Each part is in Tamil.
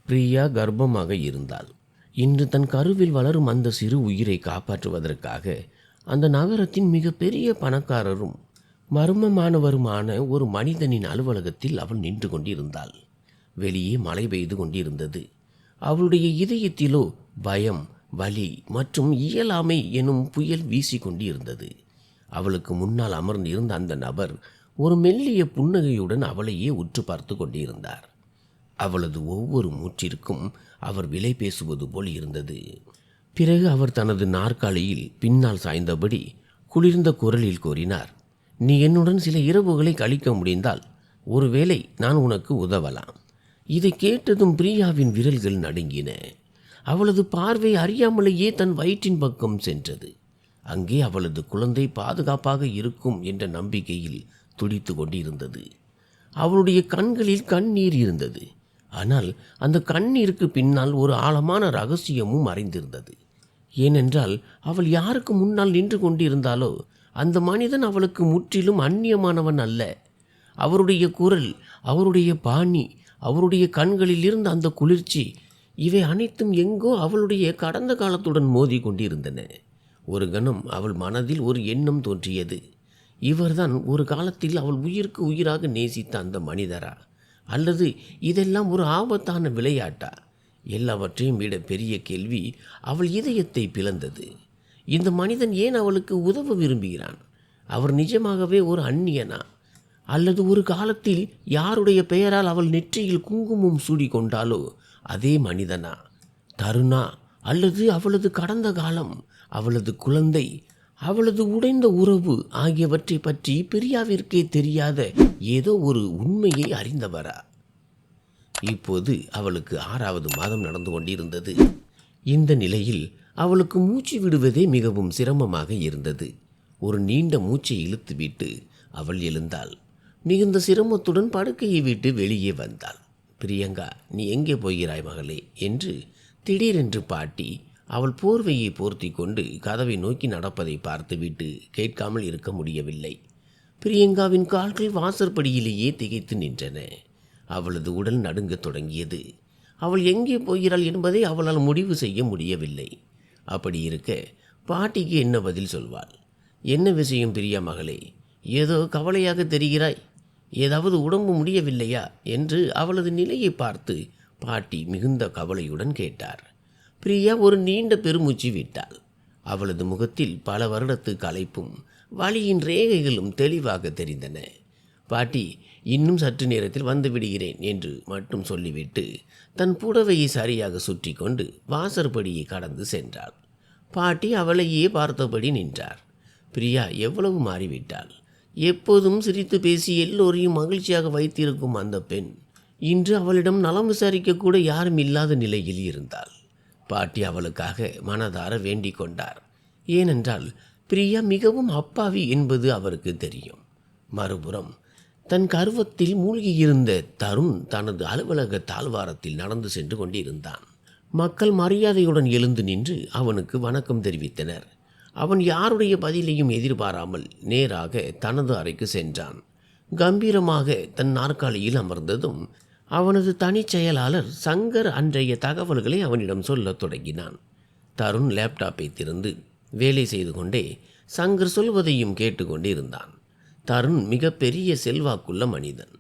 பிரியா கர்ப்பமாக இருந்தாள். இன்று தன் கருவில் வளரும் அந்த சிறு உயிரை காப்பாற்றுவதற்காக அந்த நகரத்தின் மிகப்பெரிய பணக்காரரும் மர்மமானவருமான ஒரு மனிதனின் அலுவலகத்தில் அவள் நின்று கொண்டிருந்தாள். வெளியே மழை பெய்து கொண்டிருந்தது. அவளுடைய இதயத்திலோ பயம், வலி மற்றும் இயலாமை எனும் புயல் வீசி கொண்டிருந்தது. அவளுக்கு முன்னால் அமர்ந்திருந்த அந்த நபர் ஒரு மெல்லிய புன்னகையுடன் அவளையே உற்று பார்த்து கொண்டிருந்தார். அவளது ஒவ்வொரு மூச்சிற்கும் அவர் விலை பேசுவது போல் இருந்தது. பிறகு அவர் தனது நாற்காலியில் பின்னால் சாய்ந்தபடி குளிர்ந்த குரலில் கூறினார், "நீ என்னுடன் சில இரவுகளை கழிக்க முடிந்தால் ஒருவேளை நான் உனக்கு உதவலாம்." இதை கேட்டதும் பிரியாவின் விரல்கள் நடுங்கின. அவளது பார்வை அறியாமலேயே தன் வயிற்றின் பக்கம் சென்றது. அங்கே அவளது குழந்தை பாதுகாப்பாக இருக்கும் என்ற நம்பிக்கையில் துடித்து கொண்டிருந்தது. அவளுடைய கண்களில் கண்ணீர் இருந்தது. ஆனால் அந்த கண்ணீருக்கு பின்னால் ஒரு ஆழமான ரகசியமும் மறைந்திருந்தது. ஏனென்றால் அவள் யாருக்கு முன்னால் நின்று கொண்டிருந்தாலோ அந்த மனிதன் அவளுக்கு முற்றிலும் அந்நியமானவன் அல்ல. அவருடைய குரல், அவருடைய பாணி, அவருடைய கண்களில் இருந்த அந்த குளிர்ச்சி, இவை அனைத்தும் எங்கோ அவளுடைய கடந்த காலத்துடன் மோதி கொண்டிருந்தன. ஒரு கணம் அவள் மனதில் ஒரு எண்ணம் தோன்றியது. இவர்தான் ஒரு காலத்தில் அவள் உயிருக்கு உயிராக நேசித்த அந்த மனிதரா? அல்லது இதெல்லாம் ஒரு ஆபத்தான விளையாட்டா? எல்லாவற்றையும் விட பெரிய கேள்வி அவள் இதயத்தை பிளந்தது. இந்த மனிதன் ஏன் அவளுக்கு உதவ விரும்புகிறான்? அவர் நிஜமாகவே ஒரு அந்நியனா? அல்லது ஒரு காலத்தில் யாருடைய பெயரால் அவள் நெற்றியில் குங்குமம் சூடிக்கொண்டாலோ அதே மனிதனா? தருணா? அல்லது அவளது கடந்த காலம், அவளது குழந்தை, அவளது உடைந்த உறவு ஆகியவற்றை பற்றி பிரியாவிற்கே தெரியாத ஏதோ ஒரு உண்மையை அறிந்தவரா? இப்போது அவளுக்கு 6வது மாதம் நடந்து கொண்டிருந்தது. இந்த நிலையில் அவளுக்கு மூச்சு விடுவதே மிகவும் சிரமமாக இருந்தது. ஒரு நீண்ட மூச்சை இழுத்துவிட்டு அவள் எழுந்தாள். மிகுந்த சிரமத்துடன் படுக்கையை விட்டு வெளியே வந்தாள். "பிரியங்கா, நீ எங்கே போகிறாய் மகளே?" என்று திடீரென்று பாட்டி அவள் போர்வையை போர்த்தி கொண்டு கதவை நோக்கி நடப்பதை பார்த்துவிட்டு கேட்காமல் இருக்க முடியவில்லை. பிரியங்காவின் கால்கள் வாசற்படியிலேயே திகைத்து நின்றன. அவளது உடல் நடுங்கத் தொடங்கியது. அவள் எங்கே போகிறாள் என்பதை அவளால் முடிவு செய்ய முடியவில்லை. அப்படி இருக்க பாட்டிக்கு என்ன பதில் சொல்வாள்? "என்ன விஷயம் பிரியா மகளே? ஏதோ கவலையாக தெரிகிறாய். ஏதாவது உடம்பு முடியவில்லையா?" என்று அவளது நிலையை பார்த்து பாட்டி மிகுந்த கவலையுடன் கேட்டார். பிரியா ஒரு நீண்ட பெருமூச்சு விட்டாள். அவளது முகத்தில் பல வருடத்து களைப்பும் வலியின் ரேகைகளும் தெளிவாக தெரிந்தன. பாட்டி, "இன்னும் சற்று நேரத்தில் வந்து விடுகிறேன்" என்று மட்டும் சொல்லிவிட்டு தன் புடவையை சரியாக சுற்றி கொண்டு வாசற்படியை கடந்து சென்றாள். பாட்டி அவளையே பார்த்தபடி நின்றார். பிரியா எவ்வளவு மாறிவிட்டாள்! எப்போதும் சிரித்து பேசி எல்லோரையும் மகிழ்ச்சியாக வைத்திருக்கும் அந்த பெண் இன்று அவளிடம் நலம் விசாரிக்க கூட யாரும் இல்லாத நிலையில் இருந்தாள். பாட்டி அவளுக்காக மனதார வேண்டிக் கொண்டார். ஏனென்றால் பிரியா மிகவும் அப்பாவி என்பது அவருக்கு தெரியும். மறுபுறம் தன் கர்வத்தில் மூழ்கியிருந்த தருண் தனது அலுவலக தாழ்வாரத்தில் நடந்து சென்று கொண்டிருந்தான். மக்கள் மரியாதையுடன் எழுந்து நின்று அவனுக்கு வணக்கம் தெரிவித்தனர். அவன் யாருடைய பதிலையும் எதிர்பாராமல் நேராக தனது அறைக்கு சென்றான். கம்பீரமாக தன் நாற்காலியில் அமர்ந்ததும் அவனது தனிச் செயலாளர் சங்கர் அன்றைய தகவல்களை அவனிடம் சொல்லத் தொடங்கினான். தருண் லேப்டாப்பை திறந்து வேலை செய்து கொண்டே சங்கர் சொல்வதையும் கேட்டுக்கொண்டு இருந்தான். தருண் மிகப்பெரிய செல்வாக்குள்ள மனிதன்.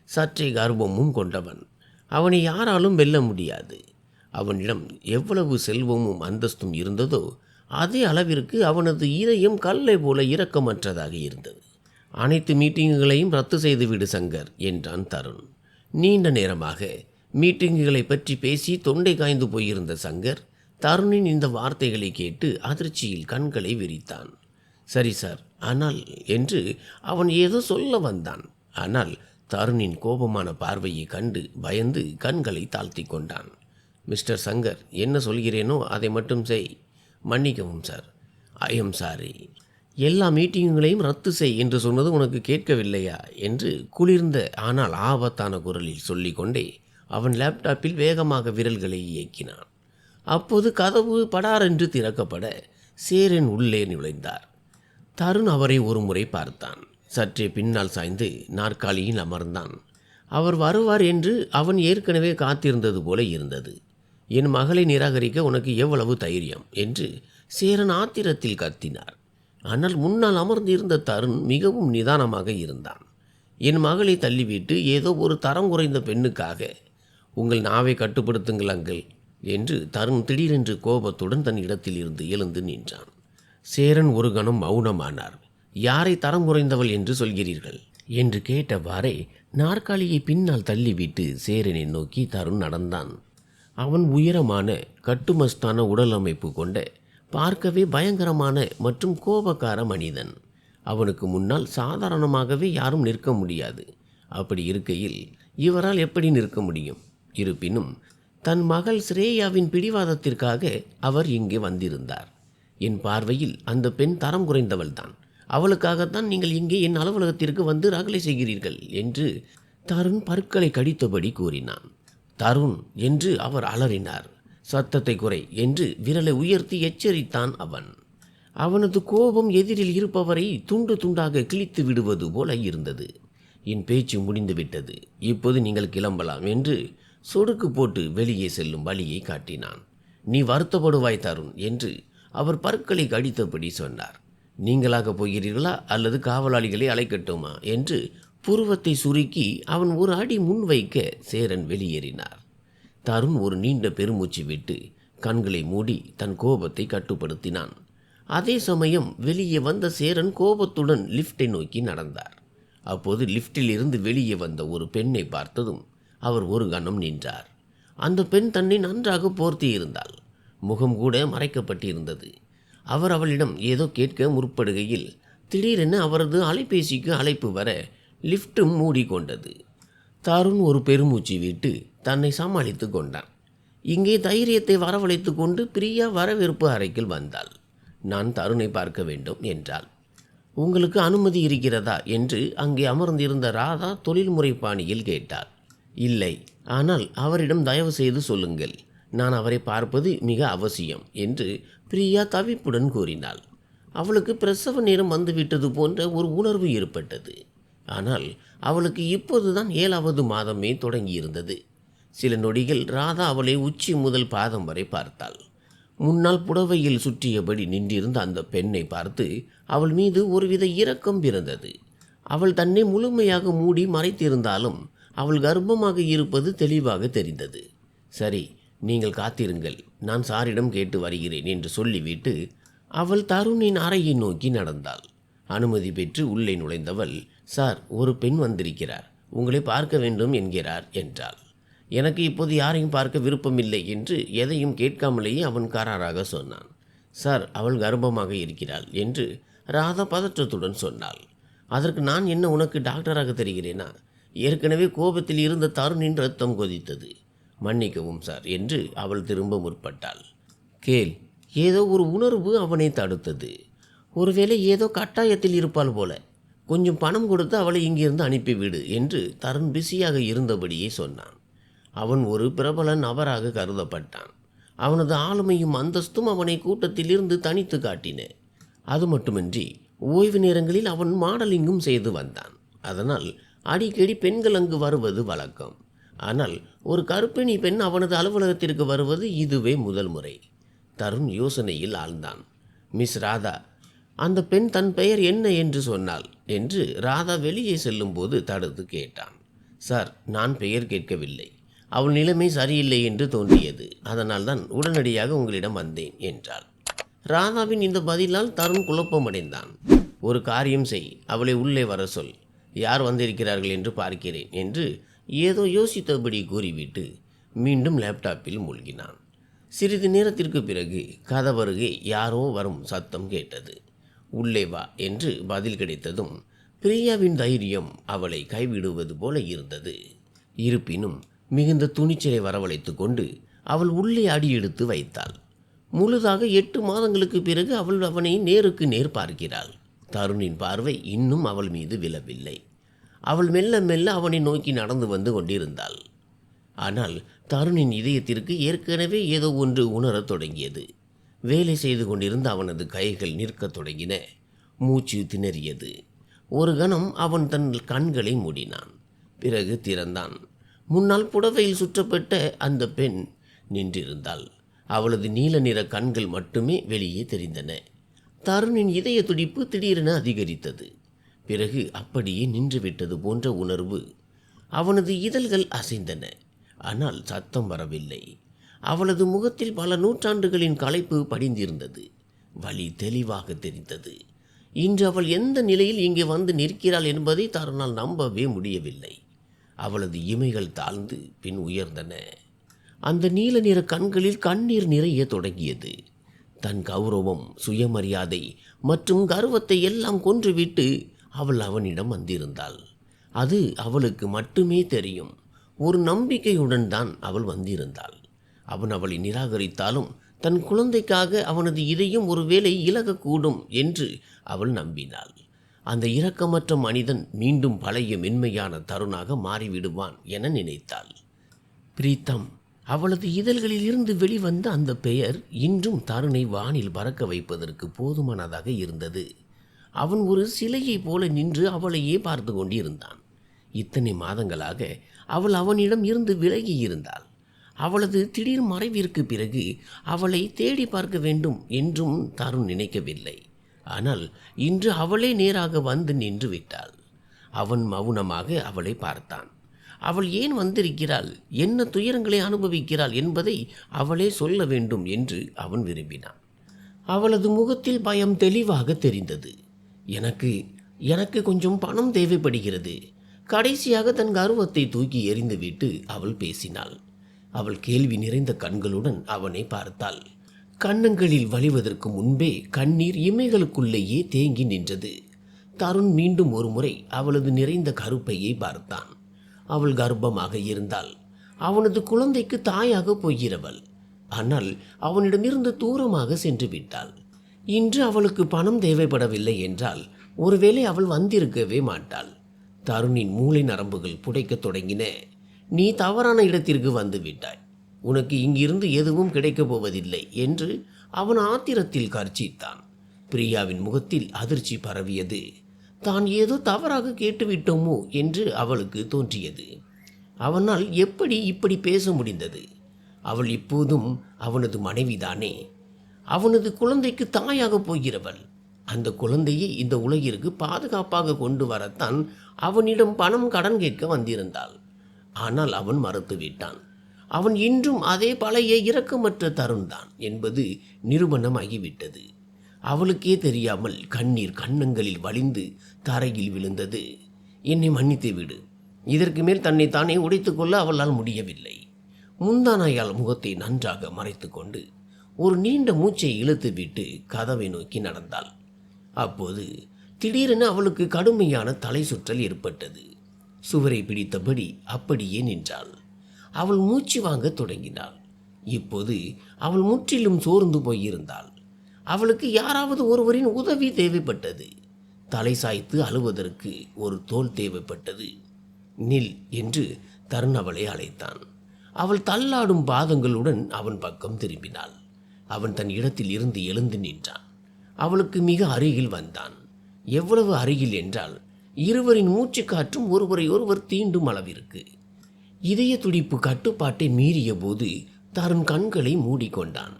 சற்றே கர்வமும் கொண்டவன். அவனை யாராலும் வெல்ல முடியாது. அவனிடம் எவ்வளவு செல்வமும் அந்தஸ்தும் இருந்ததோ அதே அளவிற்கு அவனது இதயம் கல்லை போல இரக்கமற்றதாக இருந்தது. "அனைத்து மீட்டிங்குகளையும் ரத்து செய்துவிடு சங்கர்" என்றான் தருண். நீண்ட நேரமாக மீட்டிங்குகளை பற்றி பேசி தொண்டை காய்ந்து போயிருந்த சங்கர் தருணின் இந்த வார்த்தைகளை கேட்டு அதிர்ச்சியில் கண்களை விரித்தான். "சரி சார், ஆனால்" என்று அவன் ஏதோ சொல்ல வந்தான். ஆனால் தருணின் கோபமான பார்வையை கண்டு பயந்து கண்களை தாழ்த்தி கொண்டான். "மிஸ்டர் சங்கர், என்ன சொல்கிறேனோ அதை மட்டும் செய்." "மன்னிக்கவும் சார்." "I am sorry." "எல்லா மீட்டிங்குகளையும் ரத்து செய் என்று சொன்னது உனக்கு கேட்கவில்லையா?" என்று குளிர்ந்த ஆனால் ஆபத்தான குரலில் சொல்லிக்கொண்டே அவன் லேப்டாப்பில் வேகமாக விரல்களை இயக்கினான். அப்போது கதவு படாரென்று திறக்கப்பட சேரன் உள்ளே நுழைந்தார். தருண் அவரை ஒரு முறை பார்த்தான். சற்றே பின்னால் சாய்ந்து நாற்காலியில் அமர்ந்தான். அவர் வருவார் என்று அவன் ஏற்கனவே காத்திருந்தது போல இருந்தது. என் மகளை நிராகரிக்க உனக்கு எவ்வளவு தைரியம் என்று சேரன் ஆத்திரத்தில் கத்தினார். ஆனால் முன்னால் அமர்ந்திருந்த தருண் மிகவும் நிதானமாக இருந்தான். என் மகளை தள்ளிவிட்டு ஏதோ ஒரு தரம் குறைந்த பெண்ணுக்காக உங்கள் நாவை கட்டுப்படுத்துங்கள் அங்கிள் என்று தருண் திடீரென்று கோபத்துடன் தன் இடத்தில் இருந்து எழுந்து நின்றான். சேரன் ஒரு கணம் மௌனமானார். யாரை தரம் குறைந்தவள் என்று சொல்கிறீர்கள் என்று கேட்டவாறே நாற்காலியை பின்னால் தள்ளிவிட்டு சேரனை நோக்கி தருண் நடந்தான். அவன் உயரமான கட்டுமஸ்தான உடல் அமைப்பு கொண்ட பார்க்கவே பயங்கரமான மற்றும் கோபக்கார மனிதன். அவனுக்கு முன்னால் சாதாரணமாகவே யாரும் நிற்க முடியாது. அப்படி இருக்கையில் இவரால் எப்படி நிற்க முடியும்? இருப்பினும் தன் மகள் ஸ்ரேயாவின் பிடிவாதத்திற்காக அவர் இங்கே வந்திருந்தார். என் பார்வையில் அந்த பெண் தரம் குறைந்தவள்தான். அவளுக்காகத்தான் நீங்கள் இங்கே என் அலுவலகத்திற்கு வந்து ரகளை செய்கிறீர்கள் என்று தருண் பற்களை கடித்தபடி கூறினான். தருண் என்று அவர் அலறினார். சத்தத்தை குறை என்று விரலை உயர்த்தி எச்சரித்தான் அவன். அவனது கோபம் எதிரில் இருப்பவரை துண்டு துண்டாக கிழித்து விடுவது போல இருந்தது. என் பேச்சு முடிந்துவிட்டது, இப்போது நீங்கள் கிளம்பலாம் என்று சொடுக்கு போட்டு வெளியே செல்லும் வழியை காட்டினான். நீ வருத்தப்படுவாய் தருண் என்று அவர் பற்களை கடித்தபடி சொன்னார். நீங்களாக போகிறீர்களா அல்லது காவலாளிகளை அழைக்கட்டுமா என்று புருவத்தை சுருக்கி அவன் ஒரு அடி முன் வைக்க சேரன் வெளியேறினார். தருண் ஒரு நீண்ட பெருமூச்சு விட்டு கண்களை மூடி தன் கோபத்தை கட்டுப்படுத்தினான். அதே சமயம் வெளியே வந்த சேரன் கோபத்துடன் லிஃப்டை நோக்கி நடந்தார். அப்போது லிஃப்டில் இருந்து வெளியே வந்த ஒரு பெண்ணை பார்த்ததும் அவர் ஒரு கணம் நின்றார். அந்த பெண் தன்னை நன்றாக போர்த்தி இருந்தாள். முகம் கூட மறைக்கப்பட்டிருந்தது. அவர் அவளிடம் ஏதோ கேட்க முற்படுகையில் திடீரென அவரது அலைபேசிக்கு அழைப்பு வர லிஃப்டும் மூடிக்கொண்டது. தருண் ஒரு பெருமூச்சு விட்டு தன்னை சமாளித்து கொண்டான். இங்கே தைரியத்தை வரவழைத்து கொண்டு பிரியா வரவேற்பு அறைக்குள் வந்தாள். நான் தருணை பார்க்க வேண்டும் என்றாள். உங்களுக்கு அனுமதி இருக்கிறதா என்று அங்கே அமர்ந்திருந்த ராதா தொழில்முறை பாணியில் கேட்டாள். இல்லை, ஆனால் அவரிடம் தயவு செய்து சொல்லுங்கள், நான் அவரை பார்ப்பது மிக அவசியம் என்று பிரியா தவிப்புடன் கூறினாள். அவளுக்கு பிரசவ நேரம் வந்துவிட்டது போன்ற ஒரு உணர்வு ஏற்பட்டது. ஆனால் அவளுக்கு இப்போதுதான் 7வது மாதமே தொடங்கியிருந்தது. சில நொடிகள் ராதா அவளை உச்சி முதல் பாதம் வரை பார்த்தாள். முன்னால் புடவையில் சுற்றியபடி நின்றிருந்த அந்த பெண்ணை பார்த்து அவள் மீது ஒருவித இரக்கம் பிறந்தது. அவள் தன்னை முழுமையாக மூடி மறைத்திருந்தாலும் அவள் கர்ப்பமாக இருப்பது தெளிவாக தெரிந்தது. சரி, நீங்கள் காத்திருங்கள், நான் சாரிடம் கேட்டு வருகிறேன் என்று சொல்லிவிட்டு அவள் தருணின் அறையை நோக்கி நடந்தாள். அனுமதி பெற்று உள்ளே நுழைந்தவள், சார், ஒரு பெண் வந்திருக்கிறார், உங்களை பார்க்க வேண்டும் என்கிறார் என்றாள். எனக்கு இப்போது யாரையும் பார்க்க விருப்பமில்லை என்று எதையும் கேட்காமலேயே அவன் கராராக சொன்னான். சார், அவள் கர்ப்பமாக இருக்கிறாள் என்று ராதா பதற்றத்துடன் சொன்னாள். அதற்கு நான் என்ன உனக்கு டாக்டராக தெரிகிறேனா? ஏற்கனவே கோபத்தில் இருந்த தருணின் ரத்தம் கொதித்தது. மன்னிக்கவும் சார் என்று அவள் திரும்ப முற்பட்டாள். கேள், ஏதோ ஒரு உணர்வு அவனை தடுத்தது. ஒருவேளை ஏதோ கட்டாயத்தில் இருப்பாள் போல. கொஞ்சம் பணம் கொடுத்து அவளை இங்கிருந்து அனுப்பிவிடு என்று தருண் பிஸியாக இருந்தபடியே சொன்னான். அவன் ஒரு பிரபல நபராக கருதப்பட்டான். அவனது ஆளுமையும் அந்தஸ்தும் அவனை கூட்டத்திலிருந்து தனித்து காட்டின. அது மட்டுமின்றி ஓய்வு நேரங்களில் அவன் மாடலிங்கும் செய்து வந்தான். அதனால் அடிக்கடி பெண்கள் அங்கு வருவது வழக்கம். ஆனால் ஒரு கர்ப்பிணி பெண் அவனது அலுவலகத்திற்கு வருவது இதுவே முதல் முறை. தருண் யோசனையில் ஆழ்ந்தான். மிஸ் ராதா, அந்த பெண் தன் பெயர் என்ன என்று சொன்னாள் என்று ராதா வெளியே செல்லும்போது தடுத்து கேட்டான். சார், நான் பெயர் கேட்கவில்லை. அவள் நிலைமை சரியில்லை என்று தோன்றியது, அதனால் தான் உடனடியாக உங்களிடம் வந்தேன் என்றாள். ராதாவின் இந்த பதிலால் தருண் குழப்பமடைந்தான். ஒரு காரியம் செய், அவளை உள்ளே வர சொல், யார் வந்திருக்கிறார்கள் என்று பார்க்கிறேன் என்று ஏதோ யோசித்தபடி கூறிவிட்டு மீண்டும் லேப்டாப்பில் மூழ்கினான். சிறிது நேரத்திற்கு பிறகு கதவருகே யாரோ வரும் சத்தம் கேட்டது. உள்ளே வா என்று பதில் கிடைத்ததும் பிரியாவின் தைரியம் அவளை கைவிடுவது போல இருந்தது. இருப்பினும் மிகுந்த துணிச்சலை வரவழைத்து கொண்டு அவள் உள்ளே அடியெடுத்து வைத்தாள். முழுதாக 8 மாதங்களுக்கு பிறகு அவள் அவனை நேருக்கு நேர் பார்க்கிறாள். தருணின் பார்வை இன்னும் அவள் மீது விழவில்லை. அவள் மெல்ல மெல்ல அவனை நோக்கி நடந்து வந்து கொண்டிருந்தாள். ஆனால் தருணின் இதயத்திற்கு ஏற்கனவே ஏதோ ஒன்று உணரத் தொடங்கியது. வேலை செய்து கொண்டிருந்த அவனது கைகள் நிற்கத் தொடங்கின. மூச்சு திணறியது. ஒரு கணம் அவன் தன் கண்களை மூடினான். பிறகு திறந்தான். முன்னால் புடவையில் சுற்றப்பட்ட அந்த பெண் நின்றிருந்தாள். அவளது நீல நிற கண்கள் மட்டுமே வெளியே தெரிந்தன. தருணின் இதய துடிப்பு திடீரென அதிகரித்தது. பிறகு அப்படியே நின்றுவிட்டது போன்ற உணர்வு. அவனது இதழ்கள் அசைந்தன, ஆனால் சத்தம் வரவில்லை. அவளது முகத்தில் பல நூற்றாண்டுகளின் களைப்பு படிந்திருந்தது. வலி தெளிவாக தெரிந்தது. இன்று அவள் எந்த நிலையில் இங்கே வந்து நிற்கிறாள் என்பதை தருணால் நம்பவே முடியவில்லை. அவளது இமைகள் தாழ்ந்து பின் உயர்ந்தன. அந்த நீல நிற கண்களில் கண்ணீர் நிறைய தொடங்கியது. தன் கௌரவம், சுயமரியாதை மற்றும் கர்வத்தை எல்லாம் கொன்றுவிட்டு அவள் அவனிடம் வந்திருந்தாள். அது அவளுக்கு மட்டுமே தெரியும். ஒரு நம்பிக்கையுடன் தான் அவள் வந்திருந்தாள். அவன் அவளை நிராகரித்தாலும் தன் குழந்தைக்காக அவனது இதயம் ஒருவேளை இலகக்கூடும் என்று அவள் நம்பினாள். அந்த இரக்கமற்ற மனிதன் மீண்டும் பழைய மென்மையான தருணாக மாறிவிடுவான் என நினைத்தாள். பிரீத்தம். அவளது இதழ்களில் இருந்து வெளிவந்த அந்த பெயர் இன்றும் தருணை வானில் பறக்க வைப்பதற்கு போதுமானதாக இருந்தது. அவன் ஒரு சிலையைப் போல நின்று அவளையே பார்த்து கொண்டிருந்தான். இத்தனை மாதங்களாக அவள் அவனிடம் இருந்து விலகி இருந்தாள். அவளது திடீர் மறைவிற்கு பிறகு அவளை தேடி பார்க்க வேண்டும் என்றும் தருண் நினைக்கவில்லை. ஆனால் இன்று அவளே நேராக வந்து நின்று விட்டாள். அவன் மௌனமாக அவளை பார்த்தான். அவள் ஏன் வந்திருக்கிறாள், என்ன துயரங்களை அனுபவிக்கிறாள் என்பதை அவளே சொல்ல வேண்டும் என்று அவன் விரும்பினான். அவளது முகத்தில் பயம் தெளிவாக தெரிந்தது. எனக்கு கொஞ்சம் பணம் தேவைப்படுகிறது. கடைசியாக தன் கர்வத்தை தூக்கி எறிந்துவிட்டு அவள் பேசினாள். அவள் கேள்வி நிறைந்த கண்களுடன் அவனை பார்த்தாள். கன்னங்களில் வழிவதற்கு முன்பே கண்ணீர் இமைகளுக்குள்ளேயே தேங்கி நின்றது. தருண் மீண்டும் ஒரு முறை அவளது நிறைந்த கருப்பையை பார்த்தான். அவள் கர்ப்பமாக இருந்தாள். அவனது குழந்தைக்கு தாயாக போகிறவள். ஆனால் அவனிடமிருந்து தூரமாக சென்று விட்டாள். இன்று அவளுக்கு பணம் தேவைப்படவில்லை என்றால் ஒருவேளை அவள் வந்திருக்கவே மாட்டாள். தருணின் மூளை நரம்புகள் புடைக்கத் தொடங்கின. நீ தவறான இடத்திற்கு வந்து விட்டாய். உனக்கு இங்கிருந்து எதுவும் கிடைக்கப் போவதில்லை என்று அவன் ஆத்திரத்தில் கர்ச்சித்தான். பிரியாவின் முகத்தில் அதிர்ச்சி பரவியது. தான் ஏதோ தவறாக கேட்டுவிட்டோமோ என்று அவளுக்கு தோன்றியது. அவனால் எப்படி இப்படி பேச முடிந்தது? அவள் இப்போதும் அவனது மனைவிதானே. அவனது குழந்தைக்கு தாயாக போகிறவள். அந்த குழந்தையை இந்த உலகிற்கு பாதுகாப்பாக கொண்டு வரத்தான் அவனிடம் பணம் கடன் கேட்க வந்திருந்தாள். ஆனால் அவன் மறுத்துவிட்டான். அவன் இன்றும் அதே பழைய இரக்கமற்ற தருண்தான் என்பது நிரூபணமாகிவிட்டது. அவளுக்கே தெரியாமல் கண்ணீர் கன்னங்களில் வழிந்து தரையில் விழுந்தது. என்னை மன்னித்து விடு. இதற்கு மேல் தன்னை தானே உடைத்துக்கொள்ள அவளால் முடியவில்லை. முந்தானையால் முகத்தை நன்றாக மறைத்து கொண்டு ஒரு நீண்ட மூச்சை இழுத்துவிட்டு கதவை நோக்கி நடந்தாள். அப்போது திடீரென அவளுக்கு கடுமையான தலை சுற்றல் ஏற்பட்டது. சுவரை பிடித்தபடி அப்படியே நின்றாள். அவள் மூச்சு வாங்க தொடங்கினாள். இப்போது அவள் முற்றிலும் சோர்ந்து போயிருந்தாள். அவளுக்கு யாராவது ஒருவரின் உதவி தேவைப்பட்டது. தலை சாய்த்து அழுவதற்கு ஒரு தோள் தேவைப்பட்டது. நில் என்று தருண் அவளை அழைத்தான். அவள் தள்ளாடும் பாதங்களுடன் அவன் பக்கம் திரும்பினாள். அவன் தன் இடத்தில் இருந்து எழுந்து நின்றான். அவளுக்கு மிக அருகில் வந்தான். எவ்வளவு அருகில் என்றால் இருவரின் மூச்சு காற்றும் ஒருவரை ஒருவர் தீண்டும் அளவிற்கு. இதய துடிப்பு கட்டுப்பாட்டை மீறிய போது தருண் கண்களை மூடிக்கொண்டான்.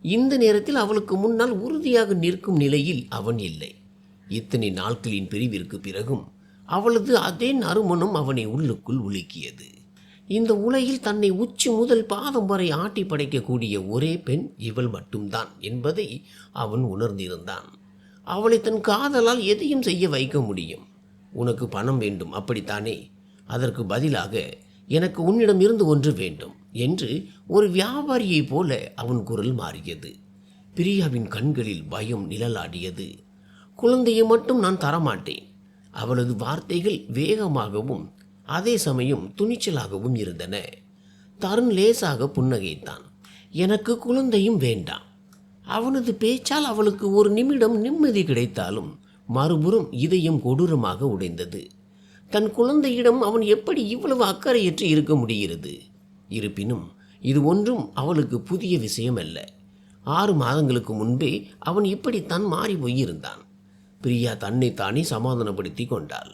இந்த நேரத்தில் அவளுக்கு முன்னால் உறுதியாக நிற்கும் நிலையில் அவன் இல்லை. இத்தனை நாட்களின் பிரிவிற்கு பிறகும் அவளது அதே நறுமணம் அவனை உள்ளுக்குள் உலுக்கியது. இந்த உலகில் தன்னை உச்சி முதல் பாதம் வரை ஆட்டி படைக்கக்கூடிய ஒரே பெண் இவள் மட்டும்தான் என்பதை அவன் உணர்ந்திருந்தான். அவளை தன் காதலால் எதையும் செய்ய வைக்க முடியும். உனக்கு பணம் வேண்டும், அப்படித்தானே? அதற்கு பதிலாக எனக்கு உன்னிடம் இருந்து ஒன்று வேண்டும் என்று ஒரு வியாபாரியைப் போல அவன் குரல் மாறியது. பிரியாவின் கண்களில் பயம் நிழலாடியது. குழந்தையை மட்டும் நான் தரமாட்டேன். அவளது வார்த்தைகள் வேகமாகவும் அதே சமயம் துணிச்சலாகவும் இருந்தன. தருண் லேசாக புன்னகைத்தான். எனக்கு குழந்தையும் வேண்டாம். அவனது பேச்சால் அவளுக்கு ஒரு நிமிடம் நிம்மதி கிடைத்தாலும் மறுபுறம் இதயம் கொடூரமாக உடைந்தது. தன் குழந்தையிடம் அவன் எப்படி இவ்வளவு அக்கறையற்று இருக்க முடிகிறது? இருப்பினும் இது ஒன்றும் அவளுக்கு புதிய விஷயம் அல்ல. 6 மாதங்களுக்கு முன்பே அவன் இப்படித்தான் மாறி போயிருந்தான். பிரியா தன்னை தானே சமாதானப்படுத்தி கொண்டாள்.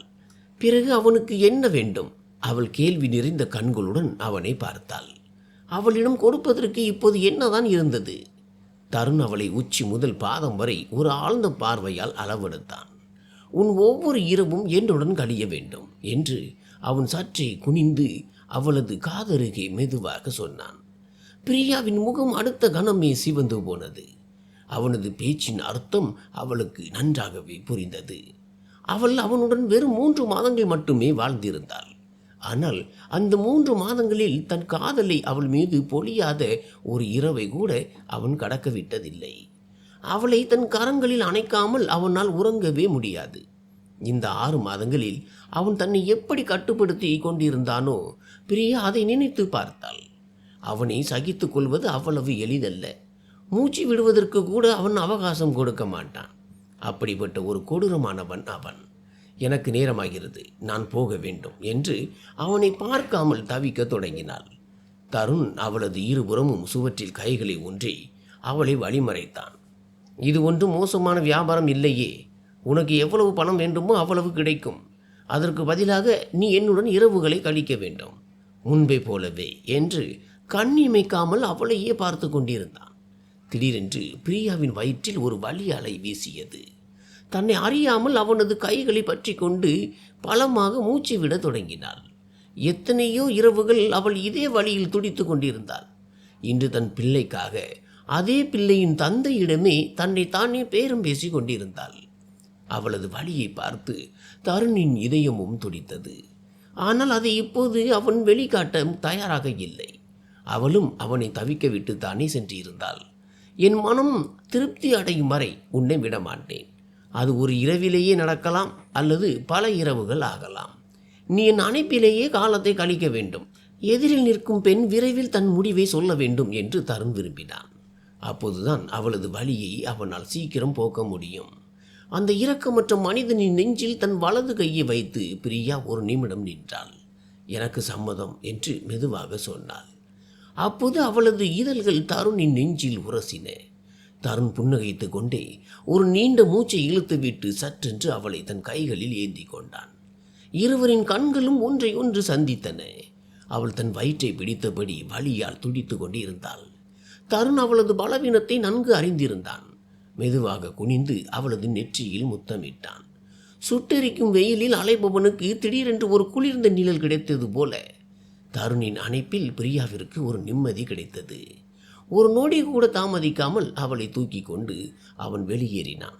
பிறகு அவனுக்கு என்ன வேண்டும்? அவள் கேள்வி நிறைந்த கண்களுடன் அவனை பார்த்தாள். அவளிடம் கொடுப்பதற்கு இப்போது என்னதான் இருந்தது? தருண் அவளை உச்சி முதல் பாதம் வரை ஒரு ஆழ்ந்த பார்வையால் அளவெடுத்தான். உன் ஒவ்வொரு இரவும் என்னுடன் கழிய வேண்டும் என்று அவன் சற்றே குனிந்து அவளது காதருகே மெதுவாக சொன்னான். பிரியாவின் முகம் அடுத்த கணமே சிவந்து போனது. அவனது பேச்சின் அர்த்தம் அவளுக்கு நன்றாகவே புரிந்தது. அவள் அவனுடன் வெறும் 3 மாதங்கள் மட்டுமே வாழ்ந்திருந்தாள். ஆனால் அந்த 3 மாதங்களில் தன் காதலை அவள் மீது பொழியாத ஒரு இரவை கூட அவன் கடக்க விட்டதில்லை. அவளை தன் கரங்களில் அணைக்காமல் அவனால் உறங்கவே முடியாது. இந்த 6 மாதங்களில் அவன் தன்னை எப்படி கட்டுப்படுத்தி கொண்டிருந்தானோ பிரியா அதை நினைத்து பார்த்தாள். அவனை சகித்து கொள்வது அவ்வளவு எளிதல்ல. மூச்சு விடுவதற்கு கூட அவன் அவகாசம் கொடுக்க மாட்டான். அப்படிப்பட்ட ஒரு கொடூரமானவன் அவன். எனக்கு நேரமாகிறது, நான் போக வேண்டும் என்று அவனை பார்க்காமல் தவிக்க தொடங்கினாள். தருண் அவளது இருபுறமும் சுவற்றில் கைகளை ஊன்றி அவளை வழிமறைத்தான். இது ஒன்றும் மோசமான வியாபாரம் இல்லையே. உனக்கு எவ்வளவு பணம் வேண்டுமோ அவ்வளவு கிடைக்கும். அதற்கு பதிலாக நீ என்னுடன் இரவுகளை கழிக்க வேண்டும், முன்பே போலவே என்று கண்ணிமைக்காமல் அவளையே பார்த்து கொண்டிருந்தான். திடீரென்று பிரியாவின் வயிற்றில் ஒரு வலி அலை வீசியது. தன்னை அறியாமல் அவனது கைகளை பற்றி கொண்டு பலமாக மூச்சு விட தொடங்கினாள். எத்தனையோ இரவுகள் அவள் இதே வழியில் துடித்து கொண்டிருந்தாள். இன்று தன் பிள்ளைக்காக அதே பிள்ளையின் தந்தையிடமே தன்னை தானே பேரம் பேசி கொண்டிருந்தாள். அவளது வழியை பார்த்து தருணின் இதயமும் துடித்தது. ஆனால் அதை இப்போது அவன் வெளிக்காட்ட தயாராக இல்லை. அவளும் அவனை தவிக்க விட்டு தானே சென்றிருந்தாள். என் மனம் திருப்தி அடையும் வரை உன்னை விடமாட்டேன். அது ஒரு இரவிலேயே நடக்கலாம், அல்லது பல இரவுகள் ஆகலாம். நீ என் அணைப்பிலேயே காலத்தை கழிக்க வேண்டும். எதிரில் நிற்கும் பெண் விரைவில் தன் முடிவை சொல்ல வேண்டும் என்று தருண் விரும்பினான். அப்போதுதான் அவளது வலியை அவனால் சீக்கிரம் போக்க முடியும். அந்த இரக்கமற்ற மனிதனின் நெஞ்சில் தன் வலது கையை வைத்து பிரியா ஒரு நிமிடம் நின்றாள். எனக்கு சம்மதம் என்று மெதுவாக சொன்னாள். அப்போது அவளது இதழ்கள் தருணின் நெஞ்சில் உரசின. தருண் புன்னகைத்து கொண்டே ஒரு நீண்ட மூச்சை இழுத்துவிட்டு சற்றென்று அவளை தன் கைகளில் ஏந்தி கொண்டான். இருவரின் கண்களும் ஒன்றை ஒன்று சந்தித்தன. அவள் தன் வயிற்றை பிடித்தபடி வலியால் துடித்து கொண்டிருந்தாள். தருண் அவளது பலவீனத்தை நன்கு அறிந்திருந்தான். மெதுவாக குனிந்து அவளது நெற்றியில் முத்தமிட்டான். சுட்டெரிக்கும் வெயிலில் அலைபவனுக்கு திடீரென்று ஒரு குளிர்ந்த நிழல் கிடைத்தது போல தருணின் அணைப்பில் பிரியாவிற்கு ஒரு நிம்மதி கிடைத்தது. ஒரு நொடி கூட தாமதிக்காமல் அவளை தூக்கி கொண்டு அவன் வெளியேறினான்.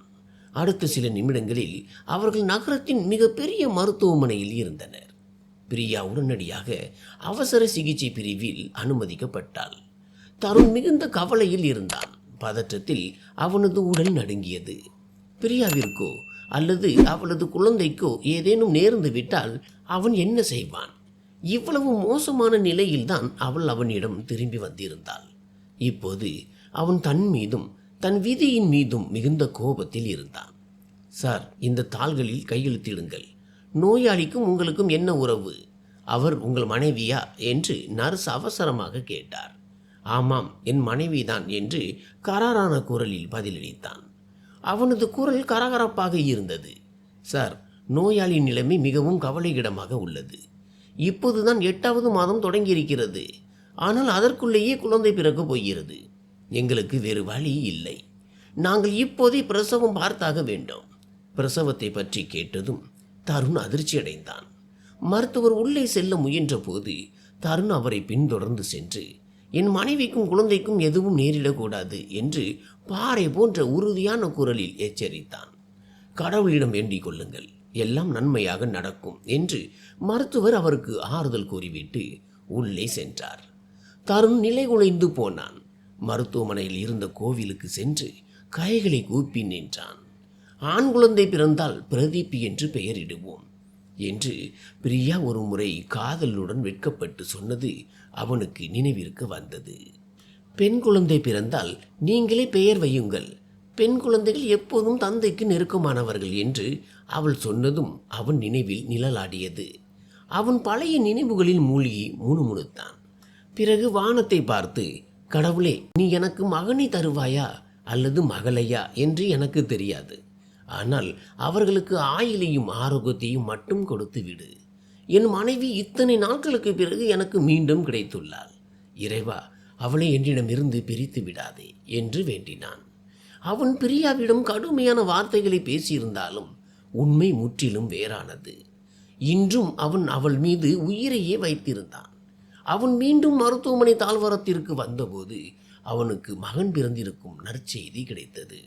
அடுத்த சில நிமிடங்களில் அவர்கள் நகரத்தின் மிகப்பெரிய மருத்துவமனையில் இருந்தனர். பிரியா உடனடியாக அவசர சிகிச்சை பிரிவில் அனுமதிக்கப்பட்டாள். தருண் மிகுந்த கவலையில் இருந்தான். பதற்றத்தில் அவனது உடல் நடுங்கியது. பிரியாவிற்கோ அல்லது அவளது குழந்தைக்கோ ஏதேனும் நேர்ந்து விட்டால் அவன் என்ன செய்வான்? இவ்வளவு மோசமான நிலையில்தான் அவள் அவனிடம் திரும்பி வந்திருந்தாள். இப்போது அவன் தன் மீதும் தன் விதியின் மீதும் மிகுந்த கோபத்தில் இருந்தான். சார், இந்த தாள்களில் கையெழுத்திடுங்கள். நோயாளிக்கும் உங்களுக்கும் என்ன உறவு? அவர் உங்கள் மனைவியா என்று நர்ஸ் அவசரமாக கேட்டார். ஆமாம், என் மனைவிதான் என்று கராரான குரலில் பதிலளித்தான். அவனது குரல் கரகரப்பாக இருந்தது. சார், நோயாளியின் நிலைமை மிகவும் கவலைக்கிடமாக உள்ளது. இப்போதுதான் 8வது மாதம் தொடங்கியிருக்கிறது. ஆனால் அதற்குள்ளேயே குழந்தை பிறக்க போகிறது. எங்களுக்கு வேறு வழி இல்லை. நாங்கள் இப்போதே பிரசவம் பார்த்தாக வேண்டும். பிரசவத்தை பற்றி கேட்டதும் தருண் அதிர்ச்சி அடைந்தான். மருத்துவர் உள்ளே செல்ல முயன்ற போது தருண் அவரை பின்தொடர்ந்து சென்று, என் மனைவிக்கும் குழந்தைக்கும் எதுவும் நேரிடக்கூடாது என்று பாறை போன்ற உறுதியான குரலில் எச்சரித்தான். கடவுளிடம் வேண்டிக் கொள்ளுங்கள், எல்லாம் நன்மையாக நடக்கும் என்று மருத்துவர் அவருக்கு ஆறுதல் கூறிவிட்டு உள்ளே சென்றார். தருண் நிலைகுலைந்து போனான். மருத்துவமனையில் இருந்த கோவிலுக்கு சென்று கைகளை கூப்பி நின்றான். ஆண் குழந்தை பிறந்தால் பிரதீப் என்று பெயரிடுவோம் என்று பிரியா ஒரு முறை காதலுடன் வெட்கப்பட்டு சொன்னது அவனுக்கு நினைவிற்கு வந்தது. பெண் குழந்தை பிறந்தால் நீங்களே பெயர் வையுங்கள். பெண் குழந்தைகள் எப்போதும் தந்தைக்கு நெருக்கமானவர்கள் என்று அவள் சொன்னதும் அவன் நினைவில் நிழலாடியது. அவன் பழைய நினைவுகளில் மூழ்கி முணுமுணுத்தான். பிறகு வானத்தை பார்த்து, கடவுளே, நீ எனக்கு மகனை தருவாயா அல்லது மகளையா என்று எனக்கு தெரியாது. ஆனால் அவர்களுக்கு ஆயுளையும் ஆரோக்கியத்தையும் மட்டும் கொடுத்து விடு என் மனைவி இத்தனை நாட்களுக்கு பிறகு எனக்கு மீண்டும் கிடைத்துள்ளாள். இறைவா, அவளை என்னிடமிருந்து பிரித்து விடாதே என்று வேண்டினான். அவன் பிரியாவிடம் கடுமையான வார்த்தைகளை பேசியிருந்தாலும் உண்மை முற்றிலும் வேறானது. இன்றும் அவன் அவள் மீது உயிரையே வைத்திருந்தான். அவன் மீண்டும் மருத்துவமனை தாழ்வாரத்திற்கு வந்தபோது அவனுக்கு மகன் பிறந்திருக்கும் நற்செய்தி கிடைத்தது.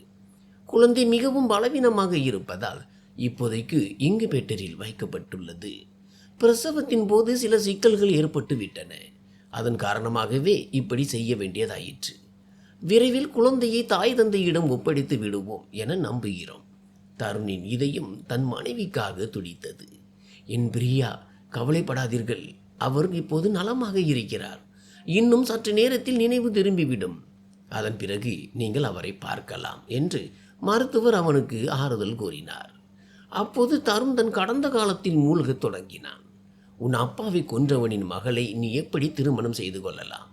குழந்தை மிகவும் பலவீனமாக இருப்பதால் இப்போதைக்கு இன்குபேட்டரில் வைக்கப்பட்டுள்ளது. பிரசவத்தின் போது சில சிக்கல்கள் ஏற்பட்டு விட்டன. அதன் காரணமாகவே இப்படி செய்ய வேண்டியதாயிற்று. விரைவில் குழந்தையை தாய் தந்தையிடம் ஒப்படைத்து விடுவோம் என நம்புகிறோம். தருணின் இதயம் தன் மனைவிக்காக துடித்தது. என் பிரியா, கவலைப்படாதீர்கள், அவர் இப்போது நலமாக இருக்கிறார். இன்னும் சற்று நேரத்தில் நினைவு திரும்பிவிடும். அதன் பிறகு நீங்கள் அவரை பார்க்கலாம் என்று மருத்துவர் அவனுக்கு ஆறுதல் கூறினார். அப்போது தருண் தன் கடந்த காலத்தில் மூழ்கத் தொடங்கினான். உன் அப்பாவை கொன்றவனின் மகளை நீ எப்படி திருமணம் செய்து கொள்ளலாம்?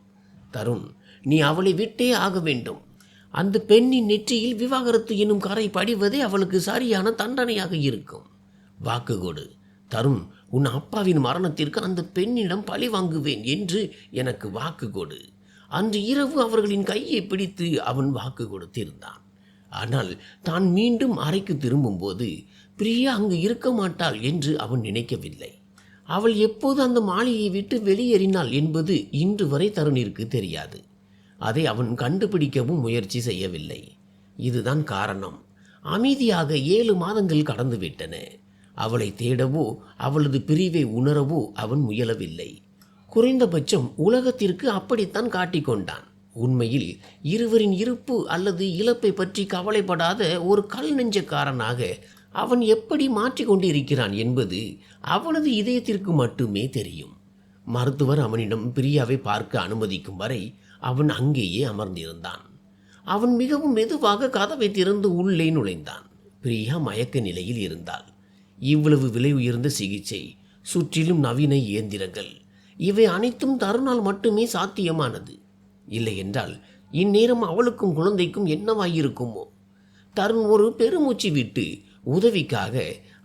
தருண், நீ அவளை விட்டே ஆக வேண்டும். அந்த பெண்ணின் நெற்றியில் விவாகரத்து எனும் கரை படிவதே அவளுக்கு சரியான தண்டனையாக இருக்கும். வாக்கு கொடு தருண், உன் அப்பாவின் மரணத்திற்கு அந்த பெண்ணிடம் பழி வாங்குவேன் என்று எனக்கு வாக்கு கொடு. அன்று இரவு அவர்களின் கையை பிடித்து அவன் வாக்கு கொடுத்திருந்தான். ஆனால் தான் மீண்டும் அறைக்கு திரும்பும்போது பிரியா அங்கு இருக்க மாட்டாள் என்று அவன் நினைக்கவில்லை. அவள் எப்போது அந்த மாளிகையை விட்டு வெளியேறினாள் என்பது இன்று வரை தருணிற்கு தெரியாது. அதை அவன் கண்டுபிடிக்கவும் முயற்சி செய்யவில்லை. இதுதான் காரணம். அமைதியாக 7 மாதங்கள் கடந்துவிட்டன. அவளை தேடவோ அவளது பிரிவை உணரவோ அவன் முயலவில்லை. குறைந்தபட்சம் உலகத்திற்கு அப்படித்தான் காட்டிக்கொண்டான். உண்மையில் இருவரின் இருப்பு அல்லது இழப்பை பற்றி கவலைப்படாத ஒரு கல் நெஞ்சக்காரனாக அவன் எப்படி மாற்றிக்கொண்டிருக்கிறான் என்பது அவனது இதயத்திற்கு மட்டுமே தெரியும். மருத்துவர் அவனிடம் பிரியாவை பார்க்க அனுமதிக்கும் வரை அவன் அங்கேயே அமர்ந்திருந்தான். அவன் மிகவும் மெதுவாக கதவை திறந்து உள்ளே நுழைந்தான். பிரியா மயக்க நிலையில் இருந்தாள். இவ்வளவு விலை உயர்ந்த சிகிச்சை, சுற்றிலும் நவீன இயந்திரங்கள், இவை அனைத்தும் தருணால் மட்டுமே சாத்தியமானது. இல்லை என்றால் இந்நேரம் அவளுக்கும் குழந்தைக்கும் என்னவாயிருக்குமோ? தருண் ஒரு பெருமூச்சு விட்டு உதவிக்காக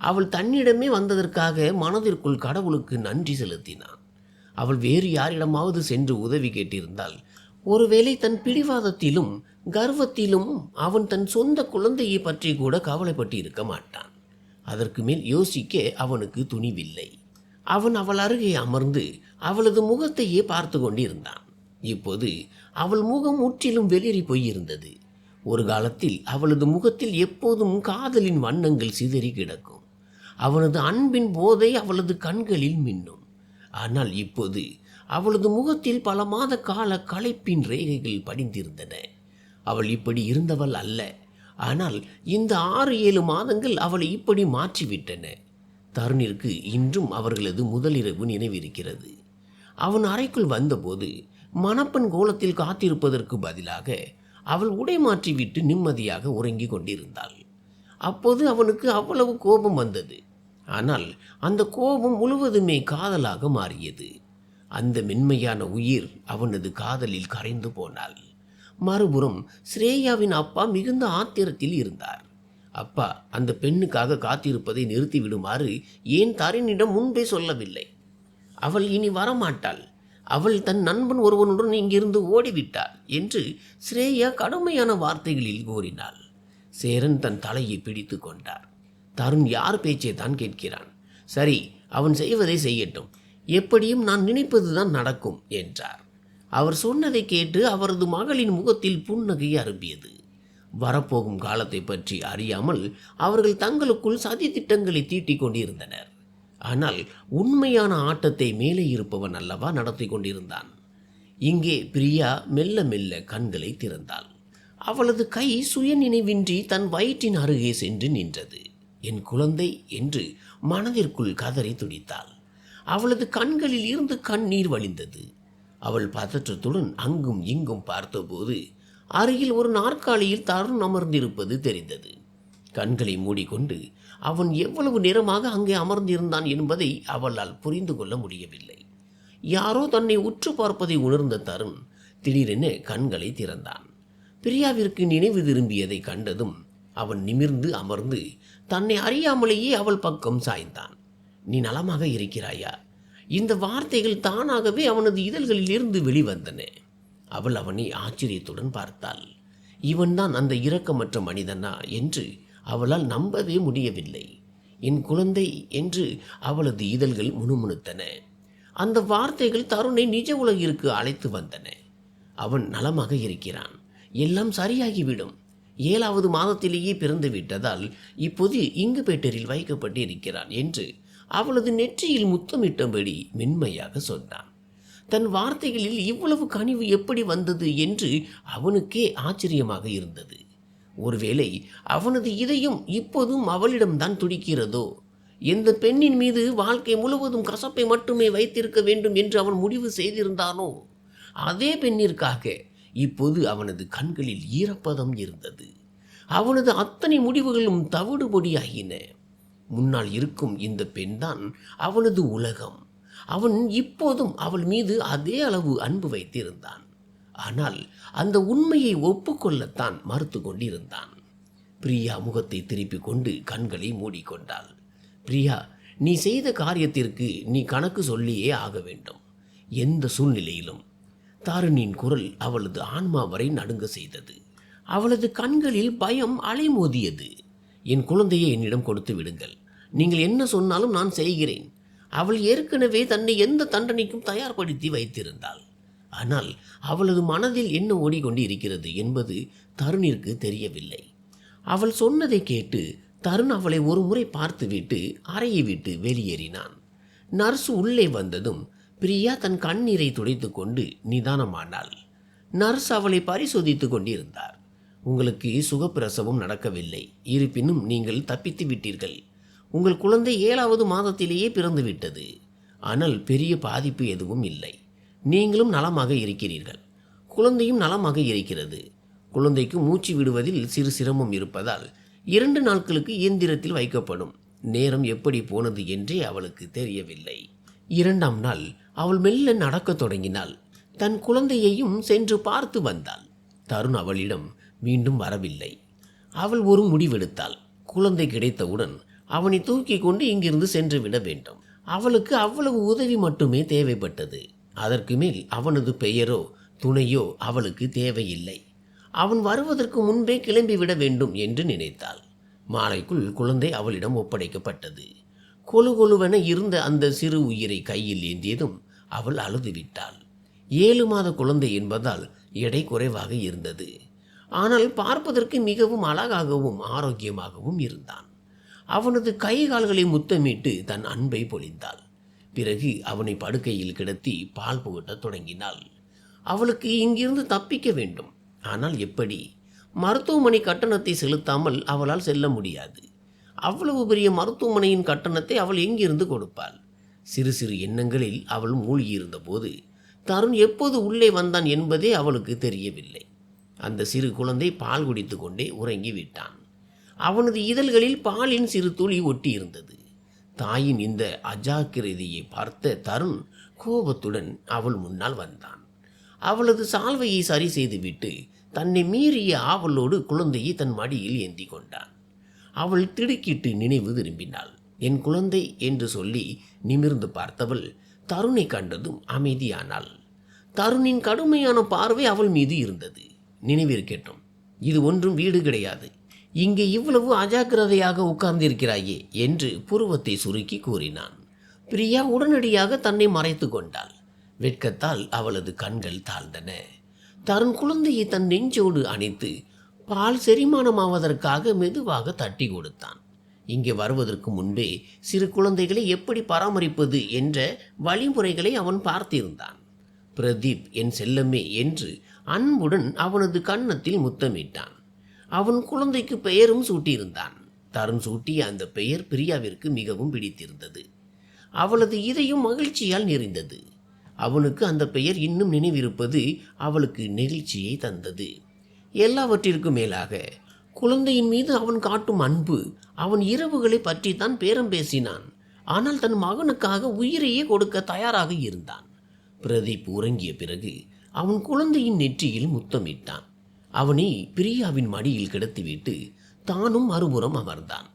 அவள் தன்னிடமே வந்ததற்காக மனதிற்குள் கடவுளுக்கு நன்றி செலுத்தினான். அவள் வேறு யாரிடமாவது சென்று உதவி கேட்டிருந்தால் ஒருவேளை தன் பிடிவாதத்திலும் கர்வத்திலும் அவன் தன் சொந்த குழந்தையை பற்றி கூட கவலைப்பட்டு இருக்க மாட்டான். அதற்கு மேல் யோசிக்க அவனுக்கு துணிவில்லை. அவன் அவள் அருகே அமர்ந்து அவளது முகத்தையே பார்த்து கொண்டிருந்தான். இப்போது அவள் முகம் முற்றிலும் வெளிரி போயிருந்தது. ஒரு காலத்தில் அவளது முகத்தில் எப்போதும் காதலின் வண்ணங்கள் சிதறி கிடக்கும். அவனது அன்பின் போதை அவளது கண்களில் மின்னும். ஆனால் இப்போது அவளது முகத்தில் பல மாத கால களைப்பின் ரேகைகள் படிந்திருந்தன. அவள் இப்படி இருந்தவள் அல்ல. ஆனால் இந்த 6-7 மாதங்கள் அவளை இப்படி மாற்றிவிட்டன. தருணிற்கு இன்றும் அவர்களது முதலிரவு நினைவிருக்கிறது. அவன் அறைக்குள் வந்தபோது மணப்பெண் கோலத்தில் காத்திருப்பதற்கு பதிலாக அவள் உடை மாற்றிவிட்டு நிம்மதியாக உறங்கி கொண்டிருந்தாள். அப்போது அவனுக்கு அவ்வளவு கோபம் வந்தது. ஆனால் அந்த கோபம் முழுவதுமே காதலாக மாறியது. அந்த மென்மையான உயிர் அவனது காதலில் கரைந்து போனாள். மறுபுறம் ஸ்ரேயாவின் அப்பா மிகுந்த ஆத்திரத்தில் இருந்தார். அப்பா அந்த பெண்ணுக்காக காத்திருப்பதை நிறுத்திவிடுமாறு ஏன் தருணிடம் முன்பே சொல்லவில்லை? அவள் இனி வரமாட்டாள். அவள் தன் நண்பன் ஒருவனுடன் இங்கிருந்து ஓடிவிட்டாள் என்று ஸ்ரேயா கடுமையான வார்த்தைகளில் கூறினாள். சேரன் தன் தலையை பிடித்து கொண்டார். தருண் யார் பேச்சை தான் கேட்கிறான். சரி, அவன் செய்வதை செய்யட்டும். எப்படியும் நான் நினைப்பதுதான் நடக்கும் என்றார். அவர் சொன்னதை கேட்டு அவரது மகளின் முகத்தில் புன்னகை அரும்பியது. வரப்போகும் காலத்தை பற்றி அறியாமல் அவர்கள் தங்களுக்குள் சதி திட்டங்களை தீட்டிக் கொண்டிருந்தனர். ஆனால் உண்மையான ஆட்டத்தை மேலே இருப்பவன் அல்லவா நடத்தி கொண்டிருந்தான். இங்கே பிரியா மெல்ல மெல்ல கண்களை திறந்தாள். அவளது கை சுயநினைவின்றி தன் வயிற்றின் அருகே சென்று நின்றது. என் குழந்தை என்று மனதிற்குள் கதறி துடித்தாள். அவளது கண்களில் இருந்து கண்ணீர் வழிந்தது. அவள் பதற்றத்துடன் அங்கும் இங்கும் பார்த்தபோது அருகில் ஒரு நாற்காலியில் தருண் அமர்ந்திருப்பது தெரிந்தது. கண்களை மூடிக்கொண்டு அவன் எவ்வளவு நேரமாக அங்கே அமர்ந்திருந்தான் என்பதை அவளால் புரிந்து கொள்ள முடியவில்லை. யாரோ தன்னை உற்று பார்ப்பதை உணர்ந்த தருண் திடீரென கண்களை திறந்தான். பிரியாவிற்கு நினைவு திரும்பியதை கண்டதும் அவன் நிமிர்ந்து அமர்ந்து தன்னை அறியாமலேயே அவள் பக்கம் சாய்ந்தான். நீ நலமாக இருக்கிறாயா? இந்த வார்த்தைகள் தானாகவே அவனது இதழ்களில் இருந்து வெளிவந்தன. அவள் அவனை ஆச்சரியத்துடன் பார்த்தாள். இவன்தான் அந்த இரக்கமற்ற மனிதனா என்று அவளால் நம்பவே முடியவில்லை. என் குழந்தை என்று அவளது இதழ்கள் முணுமுணுத்தன. அந்த வார்த்தைகள் தருணை நிஜ உலகிற்கு அழைத்து வந்தன. அவன் நலமாக இருக்கிறான், எல்லாம் சரியாகிவிடும். 7வது மாதத்திலேயே பிறந்து விட்டதால் இப்போது இங்குபேட்டரில் வைக்கப்பட்டு இருக்கிறான் என்று அவளது நெற்றியில் முத்தமிட்டபடி மென்மையாக சொன்னான். தன் வார்த்தைகளில் இவ்வளவு கனிவு எப்படி வந்தது என்று அவனுக்கே ஆச்சரியமாக இருந்தது. ஒருவேளை அவனது இதயம் இப்போதும் அவளிடம்தான் துடிக்கிறதோ? எந்த பெண்ணின் மீது வாழ்க்கை முழுவதும் கசப்பை மட்டுமே வைத்திருக்க வேண்டும் என்று அவன் முடிவு செய்திருந்தானோ, அதே பெண்ணிற்காக இப்போது அவனது கண்களில் ஈரப்பதம் இருந்தது. அவனது அத்தனை முடிவுகளும் தவிடுபொடியாகின. முன்னால் இருக்கும் இந்த பெண்தான் அவனது உலகம். அவன் இப்போதும் அவள் மீது அதே அளவு அன்பு வைத்திருந்தான். ஆனால் அந்த உண்மையை ஒப்புக்கொள்ளத்தான் மறுத்து கொண்டிருந்தான். பிரியா முகத்தை திருப்பிக் கொண்டு கண்களை மூடிக்கொண்டாள். பிரியா, நீ செய்த காரியத்திற்கு நீ கணக்கு சொல்லியே ஆக வேண்டும், எந்த சூழ்நிலையிலும். தாருணியின் குரல் அவளது ஆன்மா வரை நடுங்க செய்தது. அவளது கண்களில் பயம் அலைமோதியது. என் குழந்தையை என்னிடம் கொடுத்து விடுங்கள். நீங்கள் என்ன சொன்னாலும் நான் செய்கிறேன். அவள் ஏற்கனவே தன்னை எந்த தண்டனைக்கும் தயார்படுத்தி வைத்திருந்தாள். ஆனால் அவளது மனதில் என்ன ஓடிக்கொண்டு இருக்கிறது என்பது தருணிற்கு தெரியவில்லை. அவள் சொன்னதை கேட்டு தருண் அவளை ஒரு முறை பார்த்துவிட்டு அறையை விட்டு வெளியேறினான். நர்ஸ் உள்ளே வந்ததும் பிரியா தன் கண்ணீரை துடைத்து கொண்டு நிதானமானாள். நர்ஸ் அவளை பரிசோதித்து கொண்டிருந்தார். உங்களுக்கு சுகப்பிரசவம் நடக்கவில்லை, இருப்பினும் நீங்கள் தப்பித்து விட்டீர்கள். உங்கள் குழந்தை 7வது மாதத்திலேயே பிறந்து விட்டது. ஆனால் பெரிய பாதிப்பு எதுவும் இல்லை. நீங்களும் நலமாக இருக்கிறீர்கள், குழந்தையும் நலமாக இருக்கிறது. குழந்தைக்கு மூச்சு விடுவதில் சிறு சிரமம் இருப்பதால் 2 நாட்களுக்கு இயந்திரத்தில் வைக்கப்படும். நேரம் எப்படி போனது என்றே அவளுக்கு தெரியவில்லை. 2ஆம் நாள் அவள் மெல்ல நடக்கத் தொடங்கினாள். தன் குழந்தையையும் சென்று பார்த்து வந்தாள். தருண் அவளிடம் மீண்டும் வரவில்லை. அவள் ஒரு முடிவெடுத்தாள். குழந்தை கிடைத்தவுடன் அவனை தூக்கி கொண்டு இங்கிருந்து சென்று விட வேண்டும். அவளுக்கு அவ்வளவு உதவி மட்டுமே தேவைப்பட்டது. அதற்கு மேல் அவனது பெயரோ துணையோ அவளுக்கு தேவையில்லை. அவன் வருவதற்கு முன்பே கிளம்பிவிட வேண்டும் என்று நினைத்தாள். மாலைக்குள் குழந்தை அவளிடம் ஒப்படைக்கப்பட்டது. கொழு கொழுவென இருந்த அந்த சிறு உயிரை கையில் ஏந்தியதும் அவள் அழுதுவிட்டாள். 7 மாத குழந்தை என்பதால் எடை குறைவாக இருந்தது. ஆனால் பார்ப்பதற்கு மிகவும் அழகாகவும் ஆரோக்கியமாகவும் இருந்தான். அவனது கை கால்களை முத்தமிட்டு தன் அன்பை பொழிந்தாள். பிறகு அவனை படுக்கையில் கிடத்தி பால் புகட்டத் தொடங்கினாள். அவளுக்கு இங்கிருந்து தப்பிக்க வேண்டும். ஆனால் எப்படி? மருத்துவமனை கட்டணத்தை செலுத்தாமல் அவளால் செல்ல முடியாது. அவ்வளவு பெரிய மருத்துவமனையின் கட்டணத்தை அவள் எங்கிருந்து கொடுப்பாள்? சிறு சிறு எண்ணங்களில் அவள் மூழ்கியிருந்த போது தருண் எப்போது உள்ளே வந்தான் என்பதே அவளுக்கு தெரியவில்லை. அந்த சிறு குழந்தை பால் குடித்து கொண்டே உறங்கி விட்டான். அவனது இதழ்களில் பாலின் சிறு துளி ஒட்டி இருந்தது. தாயின் இந்த அஜாக்கிரதையை பார்த்த தருண் கோபத்துடன் அவள் முன்னால் வந்தான். அவளது சால்வையை சரி செய்துவிட்டு தன்னை மீறிய ஆவலோடு குழந்தையை தன் மடியில் ஏந்தி கொண்டான். அவள் திடுக்கிட்டு நினைவு திரும்பினாள். என் குழந்தை என்று சொல்லி நிமிர்ந்து பார்த்தவள் தருணை கண்டதும் அமைதியானாள். தருணின் கடுமையான பார்வை அவள் மீது இருந்தது. நினைவிருக்கட்டும், இது ஒன்றும் வீடு கிடையாது. இங்கே இவ்வளவு அஜாக்கிரதையாக உட்கார்ந்திருக்கிறாயே என்று புருவத்தை சுருக்கி கூறினான். பிரியா உடனடியாக தன்னை மறைத்து கொண்டாள். வெட்கத்தால் அவளது கண்கள் தாழ்ந்தன. தருண் குழந்தையை தன் நெஞ்சோடு அணைத்து பால் செரிமானமாவதற்காக மெதுவாக தட்டி கொடுத்தான். இங்கே வருவதற்கு முன்பே சிறு குழந்தைகளை எப்படி பராமரிப்பது என்ற வழிமுறைகளை அவன் பார்த்திருந்தான். பிரதீப், என் செல்லமே என்று அன்புடன் அவனது கன்னத்தில் முத்தமிட்டான். அவன் குழந்தைக்கு பெயரும் சூட்டியிருந்தான். தருண் சூட்டிய அந்த பெயர் பிரியாவிற்கு மிகவும் பிடித்திருந்தது. அவளது இதயம் மகிழ்ச்சியால் நிறைந்தது. அவனுக்கு அந்த பெயர் இன்னும் நினைவிருப்பது அவளுக்கு நெகிழ்ச்சியை தந்தது. எல்லாவற்றிற்கும் மேலாக குழந்தையின் மீது அவன் காட்டும் அன்பு. அவன் இரவுகளை பற்றித்தான் பேரம் பேசினான். ஆனால் தன் மகனுக்காக உயிரையே கொடுக்க தயாராக இருந்தான். பிரதீப் உறங்கிய பிறகு அவன் குழந்தையின் நெற்றியில் முத்தமிட்டான். அவனை பிரியாவின் மடியில் கிடத்திவிட்டு தானும் மறுபுறம் அமர்ந்தான்.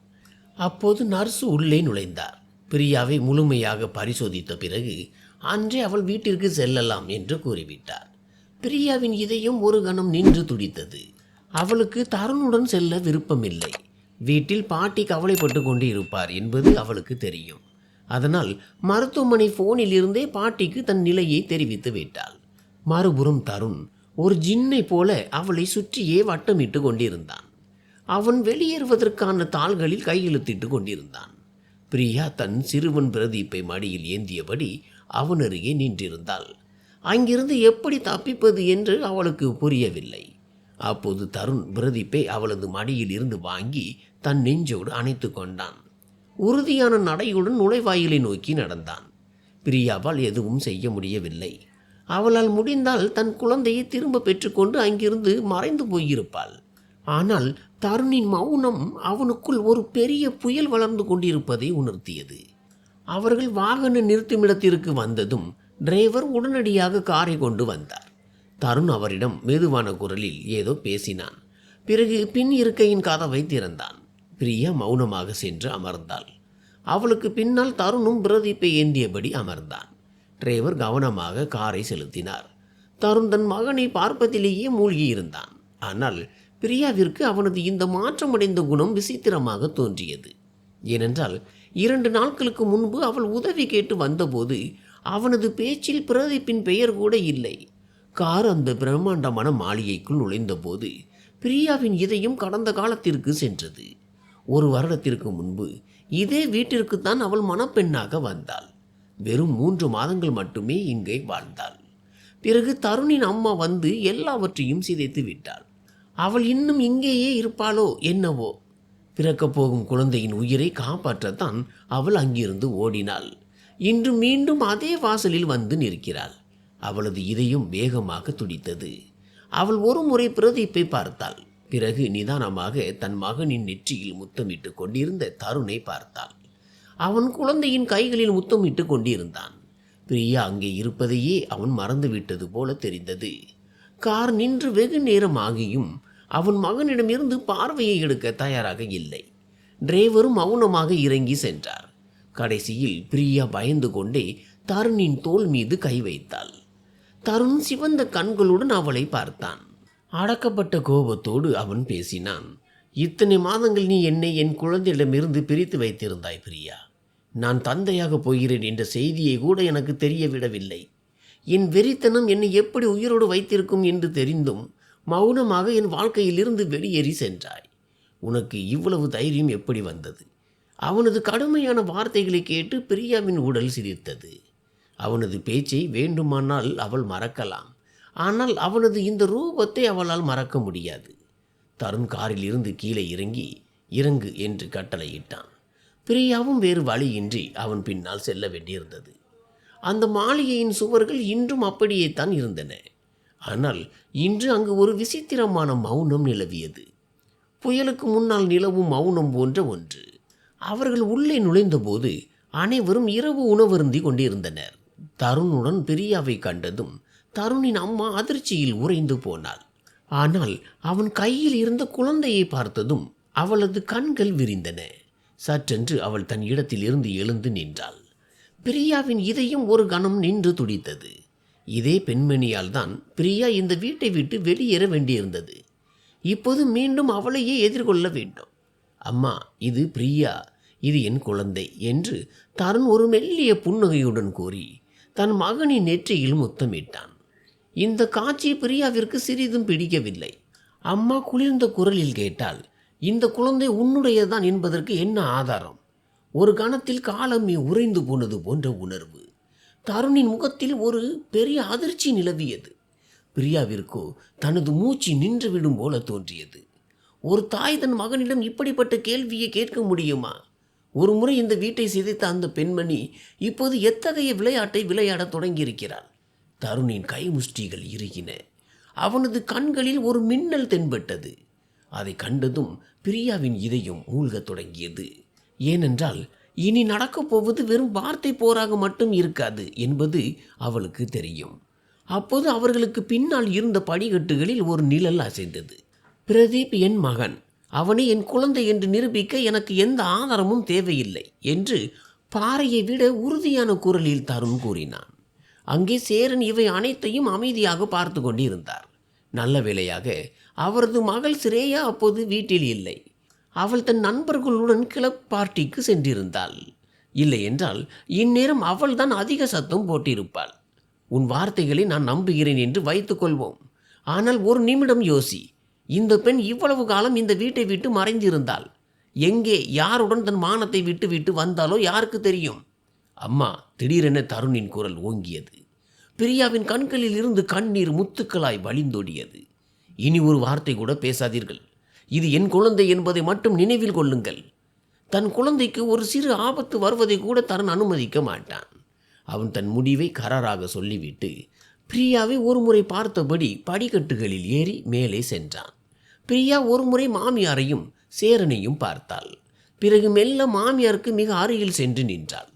அப்போது நர்சு உள்ளே நுழைந்தார். பிரியாவை முழுமையாக பரிசோதித்த பிறகு அன்றே அவள் வீட்டிற்கு செல்லலாம் என்று கூறிவிட்டார். பிரியாவின் இதயம் ஒரு கணம் நின்று துடித்தது. அவளுக்கு தருணுடன் செல்ல விருப்பமில்லை. வீட்டில் பாட்டி கவலைப்பட்டு கொண்டு இருப்பார் என்பது அவளுக்கு தெரியும். அதனால் மருத்துவமனை போனில் இருந்தே பாட்டிக்கு தன் நிலையை தெரிவித்து விட்டாள். மறுபுறம் தருண் ஒரு ஜின்னை போல அவளை சுற்றியே வட்டமிட்டு கொண்டிருந்தான். அவன் வெளியேறுவதற்கான தாள்களில் கையெழுத்திட்டு கொண்டிருந்தான். பிரியா தன் சிறுவன் பிரதீப்பை மடியில் ஏந்தியபடி அவன் அருகே நின்றிருந்தாள். அங்கிருந்து எப்படி தப்பிப்பது என்று அவளுக்கு புரியவில்லை. அப்போது தருண் பிரதீப்பை அவளது மடியில் இருந்து வாங்கி தன் நெஞ்சோடு அணைத்து கொண்டான். உறுதியான நடையுடன் நுழைவாயிலை நோக்கி நடந்தான். பிரியாவால் எதுவும் செய்ய முடியவில்லை. அவளால் முடிந்தால் தன் குழந்தையை திரும்ப பெற்றுக்கொண்டு அங்கிருந்து மறைந்து போயிருப்பாள். ஆனால் தருணின் மௌனம் அவனுக்குள் ஒரு பெரிய புயல் வளர்ந்து கொண்டிருப்பதை உணர்த்தியது. அவர்கள் வாகன நிறுத்துமிடத்திற்கு வந்ததும் டிரைவர் உடனடியாக காரை கொண்டு வந்தார். தருண் அவரிடம் மெதுவான குரலில் ஏதோ பேசினான். பிறகு பின் இருக்கையின் கதவை திறந்தான். பிரியா மௌனமாக சென்று அமர்ந்தாள். அவளுக்கு பின்னால் தருணும் பிரதீப்பை ஏந்தியபடி அமர்ந்தான். டிரைவர் கவனமாக காரை செலுத்தினார். தருண் தன் மகனை பார்ப்பதிலேயே மூழ்கியிருந்தான். ஆனால் பிரியாவிற்கு அவனது இந்த மாற்றமடைந்த குணம் விசித்திரமாக தோன்றியது. ஏனென்றால் 2 நாட்களுக்கு முன்பு அவள் உதவி கேட்டு வந்தபோது அவனது பேச்சில் பிரதீப்பின் பெயர் கூட இல்லை. கார் அந்த பிரம்மாண்டமான மாளிகைக்குள் நுழைந்தபோது பிரியாவின் இதயம் கடந்த காலத்திற்கு சென்றது. 1 வருடத்திற்கு முன்பு இதே வீட்டிற்குத்தான் அவள் மணப்பெண்ணாக வந்தாள். வெறும் 3 மாதங்கள் மட்டுமே இங்கே வாழ்ந்தாள். பிறகு தருணின் அம்மா வந்து எல்லாவற்றையும் சிதைத்து விட்டாள். அவள் இன்னும் இங்கேயே இருப்பாளோ என்னவோ. பிறக்கப் போகும் குழந்தையின் உயிரை காப்பாற்றத்தான் அவள் அங்கிருந்து ஓடினாள். இன்று மீண்டும் அதே வாசலில் வந்து நிற்கிறாள். அவளது இதயம் வேகமாக துடித்தது. அவள் ஒரு முறை பிரதீப்பை பார்த்தாள். பிறகு நிதானமாக தன் மகனின் நெற்றியில் முத்தமிட்டு கொண்டிருந்த தருணை பார்த்தாள். அவன் குழந்தையின் கைகளில் முத்தமிட்டு கொண்டிருந்தான். பிரியா அங்கே இருப்பதையே அவன் மறந்துவிட்டது போல தெரிந்தது. கார் நின்று வெகு நேரம் ஆகியும் அவன் மகனிடமிருந்து பார்வையை எடுக்க தயாராக இல்லை. டிரைவரும் மௌனமாக இறங்கி சென்றார். கடைசியில் பிரியா பயந்து கொண்டே தருணின் தோள் மீது கை வைத்தாள். தருண் சிவந்த கண்களுடன் அவளை பார்த்தான். அடக்கப்பட்ட கோபத்தோடு அவன் பேசினான். இத்தனை மாதங்கள் நீ என்னை என் குழந்தையிடமிருந்து பிரித்து வைத்திருந்தாய் பிரியா. நான் தந்தையாக போகிறேன் என்ற செய்தியை கூட எனக்கு தெரியவிடவில்லை. என் வெறித்தனம் என்னை எப்படி உயிரோடு வைத்திருக்கும் என்று தெரிந்தும் மௌனமாக என் வாழ்க்கையிலிருந்து வெளியேறி சென்றாய். உனக்கு இவ்வளவு தைரியம் எப்படி வந்தது? அவனது கடுமையான வார்த்தைகளை கேட்டு பிரியாவின் உடல் சிரித்தது. அவனது பேச்சை வேண்டுமானால் அவள் மறக்கலாம். ஆனால் அவனது இந்த ரூபத்தை அவளால் மறக்க முடியாது. தருண் காரில் இருந்து கீழே இறங்கு என்று கட்டளையிட்டான். பிரியாவும் வேறு வழியின்றி அவன் பின்னால் செல்ல வேண்டியிருந்தது. அந்த மாளிகையின் சுவர்கள் இன்றும் அப்படியே தான் இருந்தன. ஆனால் இன்று அங்கு ஒரு விசித்திரமான மௌனம் நிலவியது. புயலுக்கு முன்னால் நிலவும் மௌனம் போன்ற ஒன்று. அவர்கள் உள்ளே நுழைந்தபோது அனைவரும் இரவு உணவருந்தி கொண்டிருந்தனர். தருணுடன் பிரியாவை கண்டதும் தருணின் அம்மா அதிர்ச்சியில் உறைந்து போனாள். ஆனால் அவன் கையில் இருந்த குழந்தையை பார்த்ததும் அவளது கண்கள் விரிந்தன. சற்றென்று அவள் தன் இடத்தில் இருந்து எழுந்து நின்றாள். பிரியாவின் இதயம் ஒரு கணம் நின்று துடித்தது. இதே பெண்மணியால் தான் பிரியா இந்த வீட்டை விட்டு வெளியேற வேண்டியிருந்தது. இப்போது மீண்டும் அவளையே எதிர்கொள்ள வேண்டும். அம்மா, இது பிரியா, இது என் குழந்தை என்று தருண் ஒரு மெல்லிய புன்னகையுடன் கூறி தன் மகனின் நெற்றியில் முத்தமிட்டான். இந்த காட்சி பிரியாவிற்கு சிறிதும் பிடிக்கவில்லை. அம்மா குளிர்ந்த குரலில் கேட்டால், இந்த குழந்தை உன்னுடையதான் என்பதற்கு என்ன ஆதாரம்? ஒரு கணத்தில் காலமே உறைந்து போனது போன்ற உணர்வு. தருணின் முகத்தில் ஒரு பெரிய அதிர்ச்சி நிலவியது. பிரியாவிற்கோ தனது மூச்சு நின்றுவிடும் போல தோன்றியது. ஒரு தாய் தன் மகனிடம் இப்படிப்பட்ட கேள்வியை கேட்க முடியுமா? ஒரு முறை இந்த வீட்டை சிதைத்த அந்த பெண்மணி இப்போது எத்தகைய விளையாட்டை விளையாடத் தொடங்கியிருக்கிறாள். தருணின் கை முஷ்டிகள் இறுகின. அவனது கண்களில் ஒரு மின்னல் தென்பட்டது. அதை கண்டதும் பிரியாவின் இதயம் மூழ்கத் தொடங்கியது. ஏனென்றால் இனி நடக்கப் போவது வெறும் வார்த்தை போராக மட்டும் இருக்காது என்பது அவளுக்கு தெரியும். அப்போது அவர்களுக்கு பின்னால் இருந்த படிக்கட்டுகளில் ஒரு நிழல் அசைந்தது. பிரதீப் என் மகன், அவனை என் குழந்தை என்று நிரூபிக்க எனக்கு எந்த ஆதாரமும் தேவையில்லை என்று பாறையை விட உறுதியான குரலில் தருண் கூறினான். அங்கே சேரன் இவை அனைத்தையும் அமைதியாக பார்த்து கொண்டிருந்தார். நல்ல வேளையாக அவரது மகள் சிரேயா அப்போது வீட்டில் இல்லை. அவள் தன் நண்பர்களுடன் கிளப் பார்ட்டிக்கு சென்றிருந்தாள். இல்லை என்றால் இந்நேரம் அவள்தான் அதிக சத்தம் போட்டிருப்பாள். உன் வார்த்தைகளை நான் நம்புகிறேன் என்று வைத்துக்கொள்வோம். ஆனால் ஒரு நிமிடம் யோசி. இந்த பெண் இவ்வளவு காலம் இந்த வீட்டை விட்டு மறைந்திருந்தாள். எங்கே, யாருடன் தன் மானத்தை விட்டு விட்டு வந்தாலோ யாருக்கு தெரியும்? அம்மா, திடீரென தருணின் குரல் ஓங்கியது. பிரியாவின் கண்களில் இருந்து கண்ணீர் முத்துக்களாய் வழிந்தோடியது. இனி ஒரு வார்த்தை கூட பேசாதீர்கள். இது என் குழந்தை என்பதை மட்டும் நினைவில் கொள்ளுங்கள். தன் குழந்தைக்கு ஒரு சிறு ஆபத்து வருவதை கூட தருண் அனுமதிக்க மாட்டான். அவன் தன் முடிவை கராராக சொல்லிவிட்டு பிரியாவை ஒரு முறை பார்த்தபடி படிக்கட்டுகளில் ஏறி மேலே சென்றான். பிரியா ஒரு முறை மாமியாரையும் சேரனையும் பார்த்தாள். பிறகு மெல்ல மாமியாருக்கு மிக அருகில் சென்று நின்றாள்.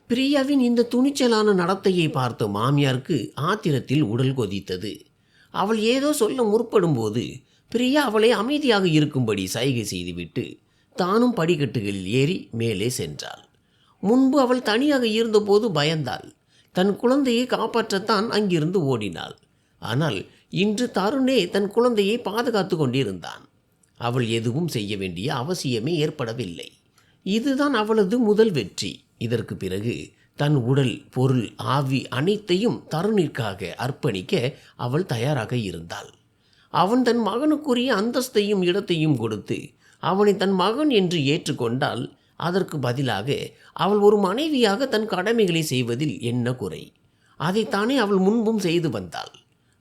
பிரியாவின் இந்த துணிச்சலான நடத்தையை பார்த்த மாமியாருக்கு ஆத்திரத்தில் உடல் கொதித்தது. அவள் ஏதோ சொல்ல முற்படும் போது பிரியா அவளை அமைதியாக இருக்கும்படி சைகை செய்துவிட்டு தானும் படிக்கட்டுகளில் ஏறி மேலே சென்றாள். முன்பு அவள் தனியாக இருந்தபோது பயந்தாள். தன் குழந்தையை காப்பாற்றத்தான் அங்கிருந்து ஓடினாள். ஆனால் இன்று தருணே தன் குழந்தையை பாதுகாத்து கொண்டிருந்தான். அவள் எதுவும் செய்ய வேண்டிய அவசியமே ஏற்படவில்லை. இதுதான் அவளது முதல் வெற்றி. இதற்கு பிறகு தன் உடல், பொருள், ஆவி அனைத்தையும் தருணிற்காக அர்ப்பணிக்க அவள் தயாராக இருந்தாள். அவன் தன் மகனுக்குரிய அந்தஸ்தையும் இடத்தையும் கொடுத்து அவனை தன் மகன் என்று ஏற்றுக்கொண்டால் அதற்கு பதிலாக அவள் ஒரு மனைவியாக தன் கடமைகளை செய்வதில் என்ன குறை? அதைத்தானே அவள் முன்பும் செய்து வந்தாள்.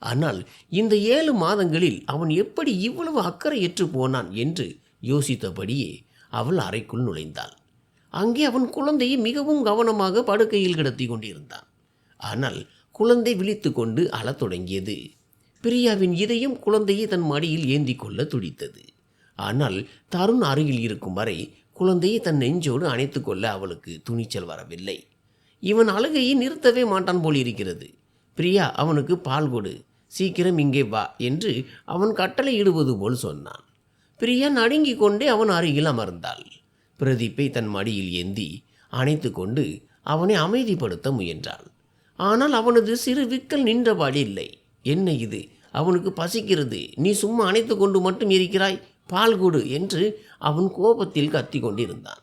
ஆனால் இந்த 7 மாதங்களில் அவன் எப்படி இவ்வளவு அக்கறையற்று போனான் என்று யோசித்தபடியே அவள் அறைக்குள் நுழைந்தாள். அங்கே அவன் குழந்தையை மிகவும் கவனமாக படுக்கையில் கிடத்தி கொண்டிருந்தான். ஆனால் குழந்தை விழித்து கொண்டு அழத் தொடங்கியது. பிரியாவின் இதயம் குழந்தையை தன் மடியில் ஏந்தி கொள்ள துடித்தது. ஆனால் தருண் அருகில் இருக்கும் வரை குழந்தையை தன் நெஞ்சோடு அணைத்து கொள்ள அவளுக்கு துணிச்சல் வரவில்லை. இவன் அழுகையை நிறுத்தவே மாட்டான் போல் இருக்கிறது. பிரியா, அவனுக்கு பால் கொடு, சீக்கிரம் இங்கே வா என்று அவன் கட்டளை இடுவது போல் சொன்னான். பிரியா நடுங்கிக் கொண்டே அவன் அருகில் அமர்ந்தாள். பிரதீப்பை தன் மடியில் ஏந்தி அணைத்து கொண்டு அவனை அமைதிப்படுத்த முயன்றாள். ஆனால் அவனது சிறு விக்கல் நின்றபாடு இல்லை. என்ன இது? அவனுக்கு பசிக்கிறது, நீ சும்மா அணைத்து கொண்டு மட்டும் இருக்கிறாய், பால் கொடு என்று அவன் கோபத்தில் கத்தி கொண்டிருந்தான்.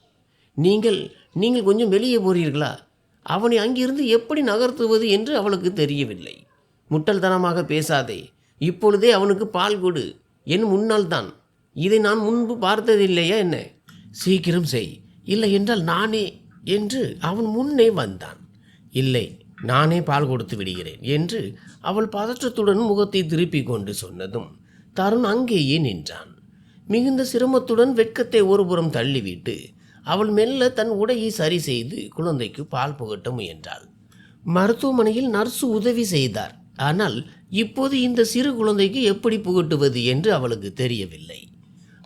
நீங்கள் கொஞ்சம் வெளியே போறீர்களா? அவனை அங்கிருந்து எப்படி நகர்த்துவது என்று அவளுக்கு தெரியவில்லை. முட்டல்தனமாக பேசாதே, இப்பொழுதே அவனுக்கு பால் கொடு, என் முன்னால் தான். இதை நான் முன்பு பார்த்ததில்லையா என்ன? சீக்கிரம் செய், இல்லை என்றால் நானே என்று அவன் முன்னே வந்தான். இல்லை, நானே பால் கொடுத்து விடுகிறேன் என்று அவள் பதற்றத்துடன் முகத்தை திருப்பி கொண்டு சொன்னதும் தருண் அங்கேயே நின்றான். மிகுந்த சிரமத்துடன் வெட்கத்தை ஒருபுறம் தள்ளிவிட்டு அவள் மெல்ல தன் உடையை சரி செய்து குழந்தைக்கு பால் புகட்ட முயன்றாள். மருத்துவமனையில் நர்சு உதவி செய்தார். ஆனால் இப்போது இந்த சிறு குழந்தைக்கு எப்படி புகட்டுவது என்று அவளுக்கு தெரியவில்லை.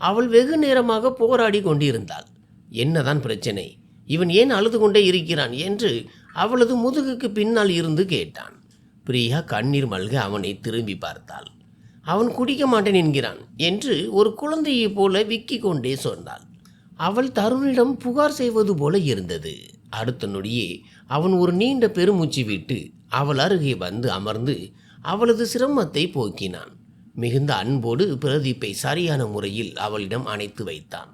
அவள் வெகு நேரமாக போராடி கொண்டிருந்தாள். என்னதான் பிரச்சனை? இவன் ஏன் அழுது கொண்டே இருக்கிறான் என்று அவளது முதுகுக்கு பின்னால் இருந்து கேட்டான். பிரியா கண்ணீர் மல்க அவனை திரும்பி பார்த்தாள். அவன் குடிக்க மாட்டேன் என்கிறான் என்று ஒரு குழந்தையைப் போல விக்கி கொண்டே சொன்னாள். அவள் தருணிடம் புகார் செய்வது போல இருந்தது. அடுத்த நொடியே அவன் ஒரு நீண்ட பெருமூச்சு விட்டு அவள் அருகே வந்து அமர்ந்து அவளது சிரமத்தை போக்கினான். மிகுந்த அன்போடு பிரதீப்பை சரியான முறையில் அவளிடம் அணைத்து வைத்தான்.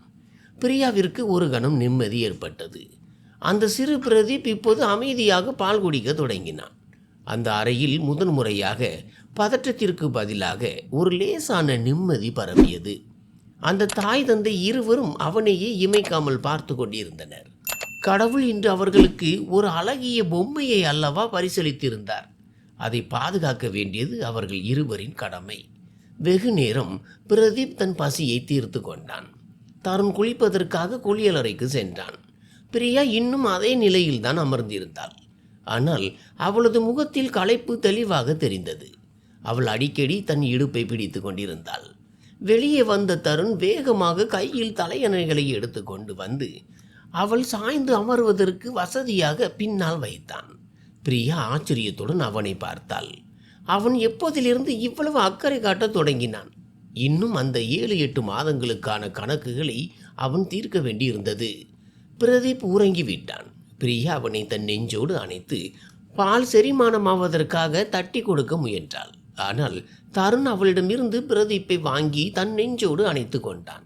பிரியாவிற்கு ஒரு கணம் நிம்மதி ஏற்பட்டது. அந்த சிறு பிரதீப் இப்போது அமைதியாக பால் குடிக்க தொடங்கினான். அந்த அறையில் முதன் முறையாக பதற்றத்திற்கு பதிலாக ஒரு லேசான நிம்மதி பரவியது. அந்த தாய் தந்தை இருவரும் அவனையே இமைக்காமல் பார்த்து கொண்டிருந்தனர். கடவுள் இன்று அவர்களுக்கு ஒரு அழகிய பொம்மையை அல்லவா பரிசளித்திருந்தார். அதை பாதுகாக்க வேண்டியது அவர்கள் இருவரின் கடமை. வெகு நேரம் பிரதீப் தன் பசியை தீர்த்து கொண்டான். தருண் குளிப்பதற்காக குளியலறைக்கு சென்றான். பிரியா இன்னும் அதே நிலையில்தான் அமர்ந்திருந்தாள். ஆனால் அவளது முகத்தில் களைப்பு தெளிவாக தெரிந்தது. அவள் அடிக்கடி தன் இடுப்பை பிடித்து கொண்டிருந்தாள். வெளியே வந்த தருண் வேகமாக கையில் தலையணைகளை எடுத்து கொண்டு வந்து அவள் சாய்ந்து அமர்வதற்கு வசதியாக பின்னால் வைத்தான். பிரியா ஆச்சரியத்துடன் அவனை பார்த்தாள். அவன் எப்போதிலிருந்து இவ்வளவு அக்கறை காட்டத் தொடங்கினான்? இன்னும் அந்த 7-8 மாதங்களுக்கான கணக்குகளை அவன் தீர்க்க வேண்டியிருந்தது. பிரதீப் உறங்கிவிட்டான். பிரியா அவனை தன் நெஞ்சோடு அணைத்து பால் செரிமானமாவதற்காக தட்டி கொடுக்க முயன்றாள். ஆனால் தருண் அவளிடமிருந்து பிரதீப்பை வாங்கி தன் நெஞ்சோடு அணைத்து கொண்டான்.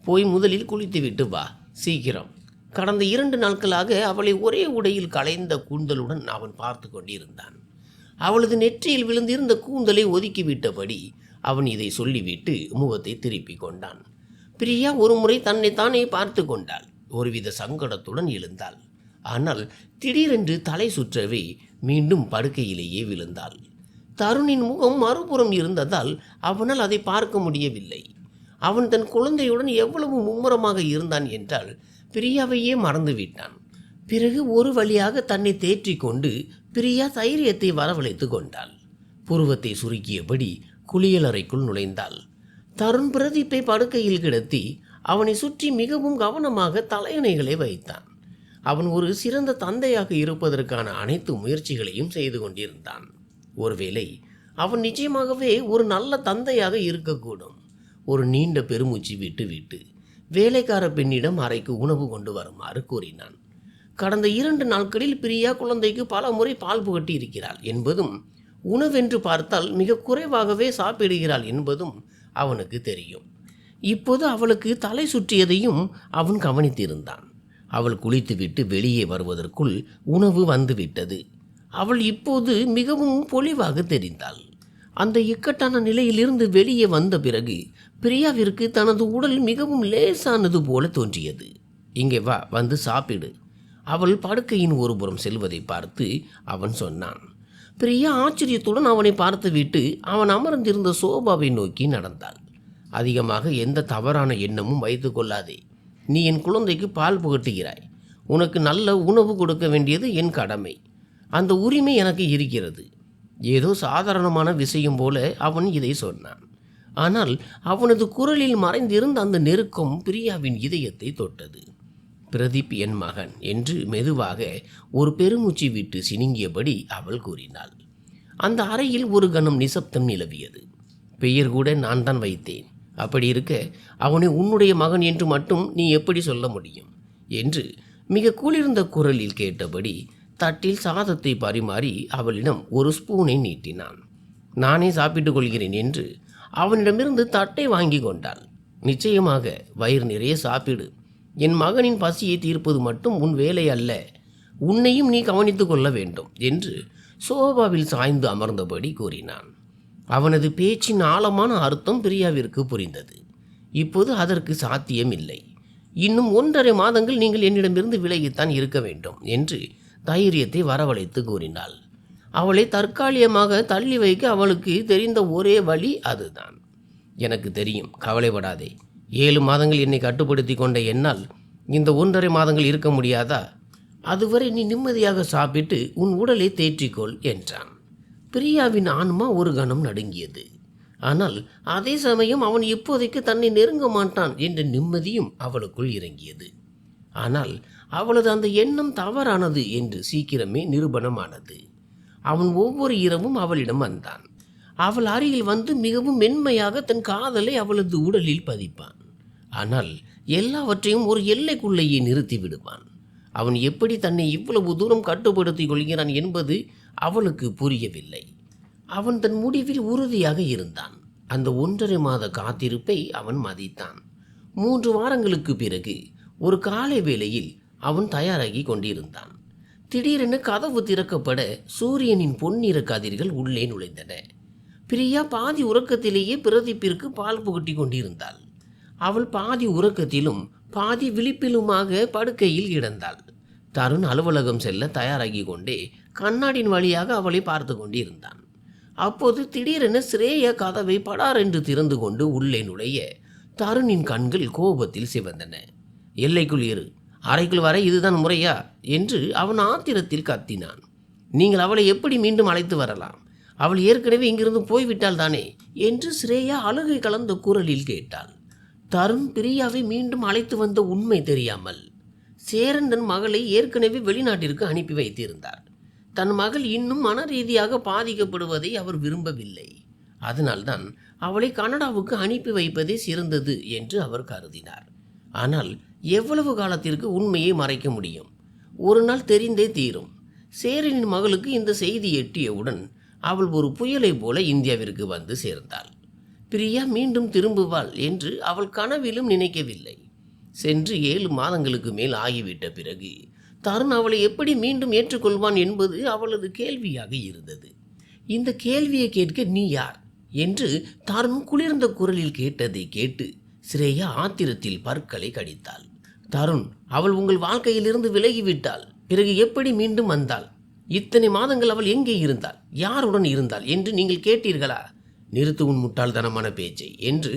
போய் முதலில் குளித்துவிட்டு வா, சீக்கிரம். கடந்த 2 நாட்களாக அவளை ஒரே உடையில் களைந்த கூந்தலுடன் அவன் பார்த்து கொண்டிருந்தான். அவளது நெற்றியில் விழுந்திருந்த கூந்தலை ஒதுக்கிவிட்டபடி அவன் இதை சொல்லிவிட்டு முகத்தை திருப்பி கொண்டான். பிரியா ஒரு முறை தன்னைத்தானே பார்த்து கொண்டாள். ஒருவித சங்கடத்துடன் எழுந்தாள். ஆனால் திடீரென்று தலை சுற்றவே மீண்டும் படுக்கையிலேயே விழுந்தாள். தருணின் முகம் மறுபுறம் இருந்ததால் அவனால் அதை பார்க்க முடியவில்லை. அவன் தன் குழந்தையுடன் எவ்வளவு மும்முரமாக இருந்தான் என்றால் பிரியாவையே மறந்துவிட்டான். பிறகு ஒரு வழியாக தன்னை தேற்றி கொண்டு பிரியா தைரியத்தை வரவழைத்து கொண்டாள். புருவத்தை சுருக்கியபடி குளியலறைக்குள் நுழைந்தாள். தருண் பிரதீப்பை படுக்கையில் கிடத்தி அவனை சுற்றி மிகவும் கவனமாக தலையணைகளை வைத்தான். அவன் ஒரு சிறந்த தந்தையாக இருப்பதற்கான அனைத்து முயற்சிகளையும் செய்து கொண்டிருந்தான். ஒருவேளை அவன் நிச்சயமாகவே ஒரு நல்ல தந்தையாக இருக்கக்கூடும். ஒரு நீண்ட பெருமூச்சு விட்டு வேலைக்கார பெண்ணிடம் அறைக்கு உணவு கொண்டு வருமாறு கூறினான். கடந்த 2 நாட்களில் பிரியா குழந்தைக்கு பல முறை பால் புகட்டி இருக்கிறாள் என்பதும், உணவென்று பார்த்தால் மிக குறைவாகவே சாப்பிடுகிறாள் என்பதும் அவனுக்கு தெரியும். இப்போது அவளுக்கு தலை சுற்றியதையும் அவன் கவனித்திருந்தான். அவள் குளித்துவிட்டு வெளியே வருவதற்குள் உணவு வந்துவிட்டது. அவள் இப்போது மிகவும் பொலிவாக தெரிந்தாள். அந்த இக்கட்டான நிலையிலிருந்து வெளியே வந்த பிறகு பிரியாவிற்கு தனது உடல் மிகவும் லேசானது போல தோன்றியது. இங்கே வா, வந்து சாப்பிடு. அவள் படுக்கையின் ஒருபுறம் செல்வதை பார்த்து அவன் சொன்னான். பிரியா ஆச்சரியத்துடன் அவனை பார்த்துவிட்டு அவன் அமர்ந்திருந்த சோபாவை நோக்கி நடந்தாள். அதிகமாக எந்த தவறான எண்ணமும் வைத்து கொள்ளாதே. நீ என் குழந்தைக்கு பால் புகட்டுகிறாய். உனக்கு நல்ல உணவு கொடுக்க வேண்டியது என் கடமை. அந்த உரிமை எனக்கு இருக்கிறது. ஏதோ சாதாரணமான விஷயம் போல அவன் இதை சொன்னான். ஆனால் அவனது குரலில் மறைந்திருந்த அந்த நெருக்கம் பிரியாவின் இதயத்தை தொட்டது. பிரதீப் என் மகன் என்று மெதுவாக ஒரு பெருமூச்சு விட்டு சினுங்கியபடி அவள் கூறினாள். அந்த அறையில் ஒரு கணம் நிசப்தம் நிலவியது. பெயர் கூட நான் தான் வைத்தேன். அப்படி இருக்க அவனை உன்னுடைய மகன் என்று மட்டும் நீ எப்படி சொல்ல முடியும் என்று மிக குளிர்ந்த குரலில் கேட்டபடி தட்டில் சாதத்தை பரிமாறி அவளிடம் ஒரு ஸ்பூனை நீட்டினான். நானே சாப்பிட்டுக் கொள்கிறேன் என்று அவனிடமிருந்து தட்டை வாங்கி கொண்டாள். நிச்சயமாக வயிறு நிறைய சாப்பிடு. என் மகனின் பசியை தீர்ப்பது மட்டும் உன் வேலை அல்ல, உன்னையும் நீ கவனித்து கொள்ள வேண்டும் என்று சோபாவில் சாய்ந்து அமர்ந்தபடி கூறினான். அவனது பேச்சின் ஆழமான அர்த்தம் பிரியாவிற்கு புரிந்தது. இப்போது அதற்கு சாத்தியம் இல்லை. இன்னும் 1.5 மாதங்கள் நீங்கள் என்னிடமிருந்து விலகித்தான் இருக்க வேண்டும் என்று தைரியத்தை வரவழைத்து கூறினாள். அவளை தற்காலிகமாக தள்ளி வைக்க அவளுக்கு தெரிந்த ஒரே வழி அதுதான். எனக்கு தெரியும், கவலைப்படாதே. 7 மாதங்கள் என்னை கட்டுப்படுத்தி கொண்ட என்னால் இந்த 1.5 மாதங்கள் இருக்க முடியாதா? அதுவரை நீ நிம்மதியாக சாப்பிட்டு உன் உடலை தேற்றிக்கொள் என்றான். பிரியாவின் ஆன்மா ஒரு கணம் நடுங்கியது. ஆனால் அதே சமயம் அவன் இப்போதைக்கு தன்னை நெருங்க மாட்டான் என்ற நிம்மதியும் அவளுக்குள் இறங்கியது. ஆனால் அவளது அந்த எண்ணம் தவறானது என்று சீக்கிரமே நிரூபணமானது. அவன் ஒவ்வொரு இரவும் அவளிடம் வந்தான். அவள் அருகில் வந்து மிகவும் மென்மையாக தன் காதலை அவளது உடலில் பதிப்பான். ஆனால் எல்லாவற்றையும் ஒரு எல்லைக்குள்ளேயே நிறுத்தி விடுவான். அவன் எப்படி தன்னை இவ்வளவு தூரம் கட்டுப்படுத்திக் கொள்கிறான் என்பது அவளுக்கு புரியவில்லை. அவன் தன் முடிவில் உறுதியாக இருந்தான். அந்த 1.5 மாத காத்திருப்பை அவன் மதித்தான். 3 வாரங்களுக்கு பிறகு ஒரு காலை வேளையில் அவன் தயாராகி கொண்டிருந்தான். திடீரென கதவு திறக்கப்பட சூரியனின் பொன்னிற கதிர்கள் உள்ளே நுழைந்தன. பிரியா பாதி உறக்கத்திலேயே பிரதீப்பிற்கு பால் புகட்டி கொண்டிருந்தாள். அவள் பாதி உறக்கத்திலும் பாதி விழிப்பிலுமாக படுக்கையில் கிடந்தாள். தருண் அலுவலகம் செல்ல தயாராகி கொண்டே கண்ணாடின் வழியாக அவளை பார்த்து கொண்டிருந்தான். அப்போது திடீரென ஸ்ரேயா கதவை படார் என்று திறந்து கொண்டு உள்ளே நுழைய தருணின் கண்கள் கோபத்தில் சிவந்தன. எல்லைக்குள் இரு, அறைக்குள் வர இதுதான் முறையா என்று அவன் ஆத்திரத்தில் கத்தினான். நீங்கள் அவளை எப்படி மீண்டும் அழைத்து வரலாம்? அவள் ஏற்கனவே இங்கிருந்து போய்விட்டாள் தானே என்று ஸ்ரேயா அழுகை கலந்த குரலில் கேட்டாள். தருண் பிரியாவை மீண்டும் அழைத்து வந்த உண்மை தெரியாமல் சேரன் தன் மகளை ஏற்கனவே வெளிநாட்டிற்கு அனுப்பி வைத்திருந்தார். தன் மகள் இன்னும் மன ரீதியாக பாதிக்கப்படுவதை அவர் விரும்பவில்லை. அதனால்தான் அவளை கனடாவுக்கு அனுப்பி வைப்பதே சிறந்தது என்று அவர் கருதினார். ஆனால் எவ்வளவு காலத்திற்கு உண்மையை மறைக்க முடியும்? ஒரு நாள் தெரிந்தே தீரும். சேரனின் மகளுக்கு இந்த செய்தி எட்டியவுடன் அவள் ஒரு புயலை போல இந்தியாவிற்கு வந்து சேர்ந்தாள். பிரியா மீண்டும் திரும்புவாள் என்று அவள் கனவிலும் நினைக்கவில்லை. சென்று 7 மாதங்களுக்கு மேல் ஆகிவிட்ட பிறகு தருண் அவளை எப்படி மீண்டும் ஏற்றுக்கொள்வான் என்பது அவளது கேள்வியாக இருந்தது. இந்த கேள்வியை கேட்க நீ யார் என்று தருண் குளிர்ந்த குரலில் கேட்டதை கேட்டு ஸ்ரேயா ஆத்திரத்தில் பற்களை கடித்தாள். தருண், அவள் உங்கள் வாழ்க்கையிலிருந்து விலகிவிட்டாள். பிறகு எப்படி மீண்டும் வந்தாள்? இத்தனை மாதங்கள் அவள் எங்கே இருந்தாள்? யாருடன் இருந்தாள் என்று நீங்கள் கேட்டீர்களா? நிறுத்து உன் முட்டாள்தனமான பேச்சை என்று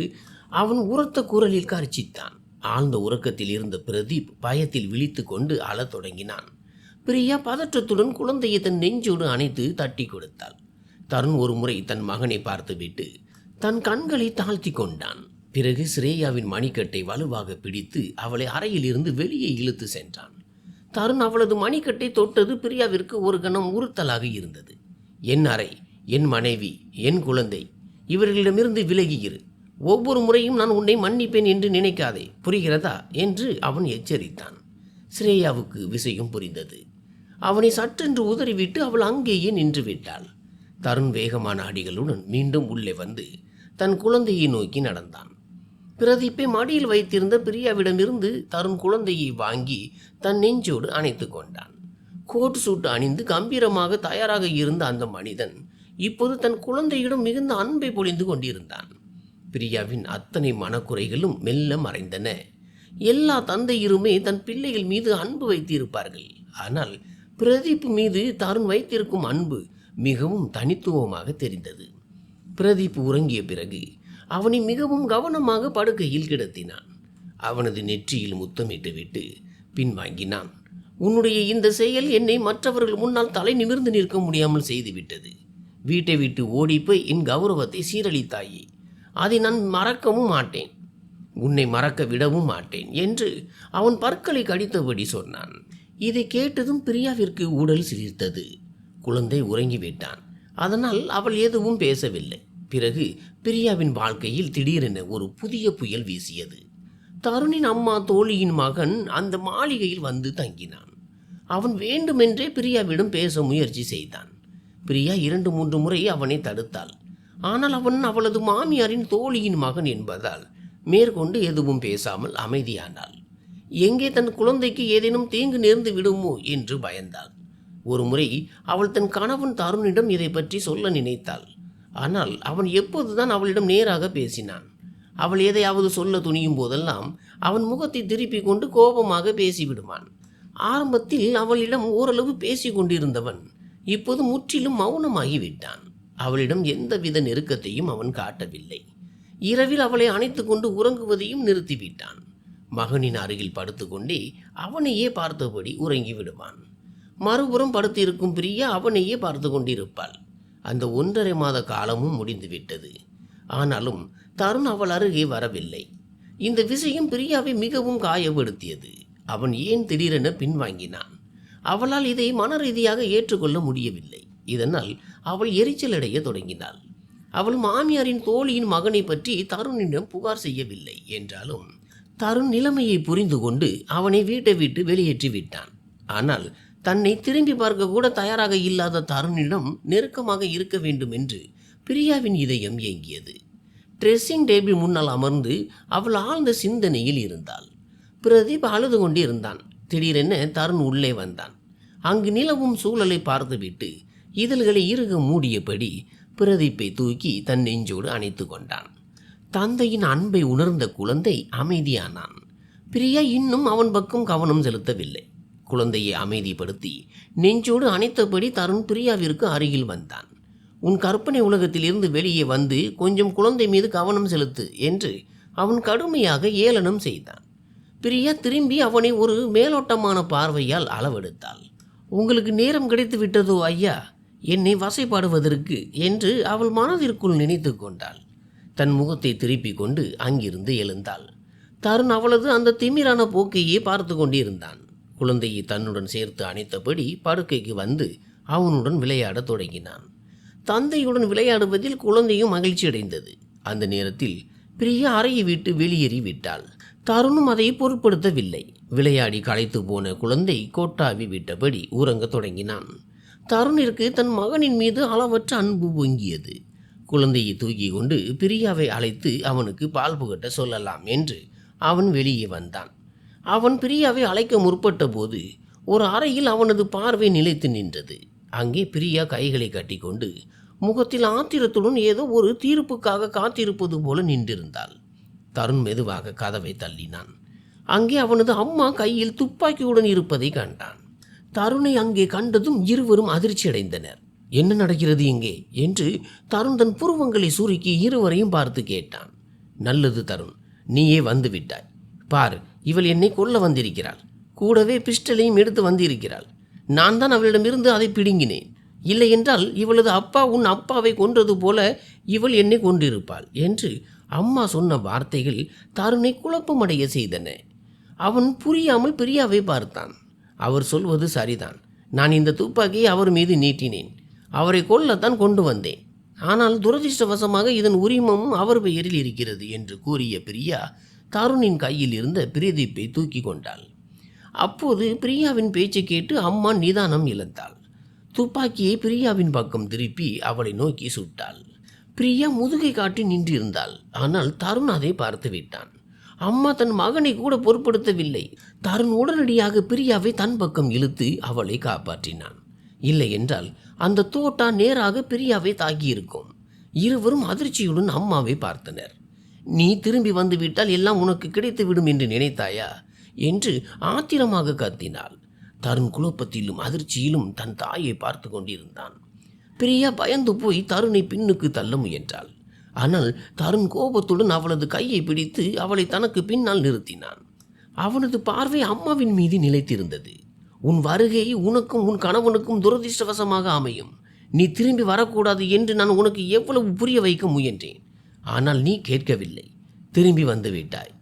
அவன் உரத்த குரலில் கர்ச்சித்தான். ஆழ்ந்த உறக்கத்தில் இருந்த பிரதீப் பயத்தில் விழித்து கொண்டு அழத் தொடங்கினான். பிரியா பதற்றத்துடன் குழந்தையை தன் நெஞ்சோடு அணைத்து தட்டி கொடுத்தாள். தருண் ஒரு முறை தன் மகனை பார்த்துவிட்டு தன் கண்களை தாழ்த்தி கொண்டான். பிறகு ஸ்ரேயாவின் மணிக்கட்டை வலுவாக பிடித்து அவளை அறையில் இருந்து வெளியே இழுத்து சென்றான். தருண் அவளது மணிக்கட்டை தொட்டது பிரியாவிற்கு ஒரு கணம் உறுத்தலாக இருந்தது. என் அறை, என் மனைவி, என் குழந்தை, இவர்களிடமிருந்து விலகியிரு. ஒவ்வொரு முறையும் நான் உன்னை மன்னிப்பேன் என்று நினைக்காதே, புரிகிறதா என்று அவன் எச்சரித்தான். ஸ்ரேயாவுக்கு விஷயம் புரிந்தது. அவனை சற்றென்று உதறிவிட்டு அவள் அங்கேயே நின்று விட்டாள். தருண் வேகமான அடிகளுடன் மீண்டும் உள்ளே வந்து தன் குழந்தையை நோக்கி நடந்தான். பிரதீப்பை மடியில் வைத்திருந்த பிரியாவிடமிருந்து தருண் குழந்தையை வாங்கி தன் நெஞ்சோடு அணைத்து கொண்டான். கோட் சூட்டு அணிந்து கம்பீரமாக தயாராக இருந்த அந்த மனிதன் இப்போது தன் குழந்தையிடம் மிகுந்த அன்பை பொழிந்து கொண்டிருந்தான். பிரியாவின் அத்தனை மனக்குறைகளும் மெல்ல மறைந்தன. எல்லா தந்தையருமே தன் பிள்ளைகள் மீது அன்பு வைத்திருப்பார்கள். ஆனால் பிரதீப் மீது தருண் வைத்திருக்கும் அன்பு மிகவும் தனித்துவமாக தெரிந்தது. பிரதீப் உறங்கிய பிறகு அவனை மிகவும் கவனமாக படுக்கையில் கிடத்தினான். அவனது நெற்றியில் முத்தமிட்டு விட்டு பின்வாங்கினான். உன்னுடைய இந்த செயல் என்னை மற்றவர்கள் முன்னால் தலை நிமிர்ந்து நிற்க முடியாமல் செய்துவிட்டது. வீட்டை விட்டு ஓடிப்போய் என் கௌரவத்தை சீரழித்தாயே. அதை நான் மறக்கவும் மாட்டேன், உன்னை மறக்க விடவும் மாட்டேன் என்று அவன் பற்களை கடித்தபடி சொன்னான். இதை கேட்டதும் பிரியாவிற்கு உடல் சிலிர்த்தது. குழந்தை உறங்கிவிட்டான். அதனால் அவள் எதுவும் பேசவில்லை. பிறகு பிரியாவின் வாழ்க்கையில் திடீரென ஒரு புதிய புயல் வீசியது. தருணின் அம்மா தோழியின் மகன் அந்த மாளிகையில் வந்து தங்கினான். அவன் வேண்டுமென்றே பிரியாவிடம் பேச முயற்சி செய்தான். பிரியா 2-3 முறை அவனை தடுத்தாள். ஆனால் அவன் அவளது மாமியாரின் தோழியின் மகன் என்பதால் மேற்கொண்டு எதுவும் பேசாமல் அமைதியானாள். எங்கே தன் குழந்தைக்கு ஏதேனும் தீங்கு நேர்ந்து விடுமோ என்று பயந்தாள். ஒரு முறை அவள் தன் கணவன் தருணிடம் இதை பற்றி சொல்ல நினைத்தாள். ஆனால் அவன் எப்போதுதான் அவளிடம் நேராக பேசினான். அவள் எதையாவது சொல்ல துணியும் போதெல்லாம் அவன் முகத்தை திருப்பிக் கொண்டு கோபமாக பேசிவிடுவான். ஆரம்பத்தில் அவளிடம் ஓரளவு பேசி கொண்டிருந்தவன் இப்போது முற்றிலும் மௌனமாகிவிட்டான். அவளிடம் எந்தவித நெருக்கத்தையும் அவன் காட்டவில்லை. இரவில் அவளை அணைத்து கொண்டு உறங்குவதையும் நிறுத்திவிட்டான். மகனின் அருகில் படுத்துக்கொண்டே அவனையே பார்த்தபடி உறங்கி விடுவான். மறுபுறம் படுத்திருக்கும் பிரியா அவனையே பார்த்து கொண்டிருப்பாள். அந்த 1.5 மாத காலமும் முடிந்துவிட்டது. ஆனாலும் தருண் அவள் அருகே வரவில்லை. இந்த விஷயம் பிரியாவை மிகவும் காயப்படுத்தியது. அவன் ஏன் திடீரென பின்வாங்கினான்? அவளால் இதை மன ரீதியாக ஏற்றுக்கொள்ள முடியவில்லை. இதனால் அவள் எரிச்சலடைய தொடங்கினாள். அவள் மாமியாரின் தோழியின் மகனை பற்றி தருணிடம் புகார் செய்யவில்லை என்றாலும் தருண் நிலைமையை புரிந்து கொண்டு அவனை வீட்டை விட்டு வெளியேற்றி விட்டான். ஆனால் தன்னை திரும்பி பார்க்க கூட தயாராக இல்லாத தருணிடம் நெருக்கமாக இருக்க வேண்டும் என்று பிரியாவின் இதயம் ஏங்கியது. ட்ரெஸ்ஸிங் டேபிள் முன்னால் அமர்ந்து அவள் ஆழ்ந்த சிந்தனையில் இருந்தாள். பிரதீப் அழுது கொண்டிருந்தான். திடீரென தருண் உள்ளே வந்தான். அங்கு நிலவும் சூழலை பார்த்துவிட்டு இதழ்களை இறுக மூடியபடி பிரதீப்பை தூக்கி தன் நெஞ்சோடு அணைத்து கொண்டான். தந்தையின் அன்பை உணர்ந்த குழந்தை அமைதியானான். பிரியா இன்னும் அவன் பக்கம் கவனம் செலுத்தவில்லை. குழந்தையை அமைதிப்படுத்தி நெஞ்சோடு அணைத்தபடி தருண் பிரியாவிற்கு அருகில் வந்தான். உன் கற்பனை உலகத்திலிருந்து வெளியே வந்து கொஞ்சம் குழந்தை மீது கவனம் செலுத்து என்று அவன் கடுமையாக ஏளனம் செய்தான். பிரியா திரும்பி அவனை ஒரு மேலோட்டமான பார்வையால் அளவெடுத்தாள். உங்களுக்கு நேரம் கிடைத்து விட்டதோ ஐயா, என்னை வசைப்பாடுவதற்கு என்று அவள் மனதிற்குள் நினைத்து கொண்டாள். தன் முகத்தை திருப்பிக் கொண்டு அங்கிருந்து எழுந்தாள். தருண் அவளது அந்த திமிரான போக்கையே பார்த்து கொண்டிருந்தான். குழந்தையை தன்னுடன் சேர்த்து அணைத்தபடி படுக்கைக்கு வந்து அவனுடன் விளையாடத் தொடங்கினான். தந்தையுடன் விளையாடுவதில் குழந்தையும் மகிழ்ச்சி அடைந்தது. அந்த நேரத்தில் பிரியா அறையை விட்டு வெளியேறி விட்டாள். தருணும் அதை பொருட்படுத்தவில்லை. விளையாடி களைத்து போன குழந்தை கொட்டாவி விட்டபடி உறங்கத் தொடங்கினான். தருணிற்கு தன் மகனின் மீது அளவற்ற அன்பு பொங்கியது. குழந்தையை தூக்கி கொண்டு பிரியாவை அழைத்து அவனுக்கு பால் புகட்ட சொல்லலாம் என்று அவன் வெளியே வந்தான். அவன் பிரியாவை அழைக்க முற்பட்ட போது ஒரு அறையில் அவனது பார்வை நிலைத்து நின்றது. அங்கே பிரியா கைகளை கட்டிக்கொண்டு முகத்தில் ஆத்திரத்துடன் ஏதோ ஒரு தீர்ப்புக்காக காத்திருப்பது போல நின்றிருந்தாள். தருண் மெதுவாக கதவை தள்ளினான். அங்கே அவனது அம்மா கையில் துப்பாக்கியுடன் இருப்பதை கண்டான். தருணை அங்கே கண்டதும் இருவரும் அதிர்ச்சியடைந்தனர். என்ன நடக்கிறது இங்கே என்று தருண் தன் புருவங்களை சுருக்கி இருவரையும் பார்த்து கேட்டான். நல்லது தருண், நீயே வந்து விட்டாய். பார், இவள் என்னை கொல்ல வந்திருக்கிறாள். கூடவே பிஸ்டலையும் எடுத்து வந்திருக்கிறாள். நான் தான் அவளிடமிருந்து அதை பிடுங்கினேன். இல்லை என்றால் இவளது அப்பா உன் அப்பாவை கொன்றது போல இவள் என்னை கொண்டிருப்பாள் என்று அம்மா சொன்ன வார்த்தைகள் தருணை குழப்பமடைய செய்தன. அவன் புரியாமல் பிரியாவை பார்த்தான். அவர் சொல்வது சரிதான். நான் இந்த துப்பாக்கியை அவர் மீது நீட்டினேன். அவரை கொல்லத்தான் கொண்டு வந்தேன். ஆனால் துரதிர்ஷ்டவசமாக இதன் உரிமமும் அவர் பெயரில் இருக்கிறது என்று கூறிய பிரியா தருணின் கையில் இருந்த பிரதீப்பை தூக்கி கொண்டாள். அப்போது பிரியாவின் பேச்சை கேட்டு அம்மா நிதானம் இழந்தாள். துப்பாக்கியை பிரியாவின் பக்கம் திருப்பி அவளை நோக்கி சுட்டாள். பிரியா முதுகை காட்டி நின்றிருந்தாள். ஆனால் தருண் அதை பார்த்து விட்டான். அம்மா தன் மகனை கூட பொருட்படுத்தவில்லை. தருண் உடனடியாக பிரியாவை தன் பக்கம் இழுத்து அவளை காப்பாற்றினான். இல்லை என்றால் அந்த தோட்டா நேராக பிரியாவை தாக்கியிருக்கும். இருவரும் அதிர்ச்சியுடன் அம்மாவை பார்த்தனர். நீ திரும்பி வந்துவிட்டால் எல்லாம் உனக்கு கிடைத்துவிடும் என்று நினைத்தாயா என்று ஆத்திரமாக கத்தினாள். தருண் குழப்பத்திலும் அதிர்ச்சியிலும் தன் தாயை பார்த்து கொண்டிருந்தான். பிரியா பயந்து போய் தருணை பின்னுக்கு தள்ள முயன்றாள். ஆனால் தருண் கோபத்துடன் அவளது கையை பிடித்து அவளை தனக்கு பின்னால் நிறுத்தினான். அவனது பார்வை அம்மாவின் மீது நிலைத்திருந்தது. உன் வருகை உனக்கும் உன் கணவனுக்கும் துரதிர்ஷ்டவசமாக அமையும். நீ திரும்பி வரக்கூடாது என்று நான் உனக்கு எவ்வளவு புரிய வைக்க முயன்றேன். ஆனால் நீ கேட்கவில்லை. திரும்பி வந்து விட்டாய்.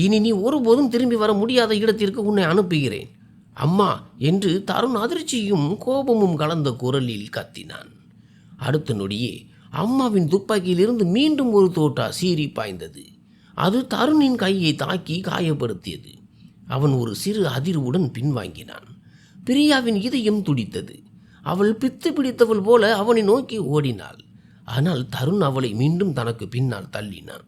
இனி நீ ஒருபோதும் திரும்பி வர முடியாத இடத்திற்கு உன்னை அனுப்புகிறேன் அம்மா என்று தருண் அதிர்ச்சியும் கோபமும் கலந்த குரலில் கத்தினான். அடுத்த நொடியே அம்மாவின் துப்பாக்கியிலிருந்து மீண்டும் ஒரு தோட்டா சீறி பாய்ந்தது. அது தருணின் கையை தாக்கி காயப்படுத்தியது. அவன் ஒரு சிறு அதிர்வுடன் பின்வாங்கினான். பிரியாவின் இதயம் துடித்தது. அவள் பித்து பிடித்தவள் போல அவனை நோக்கி ஓடினாள். ஆனால் தருண் அவளை மீண்டும் தனக்கு பின்னால் தள்ளினான்.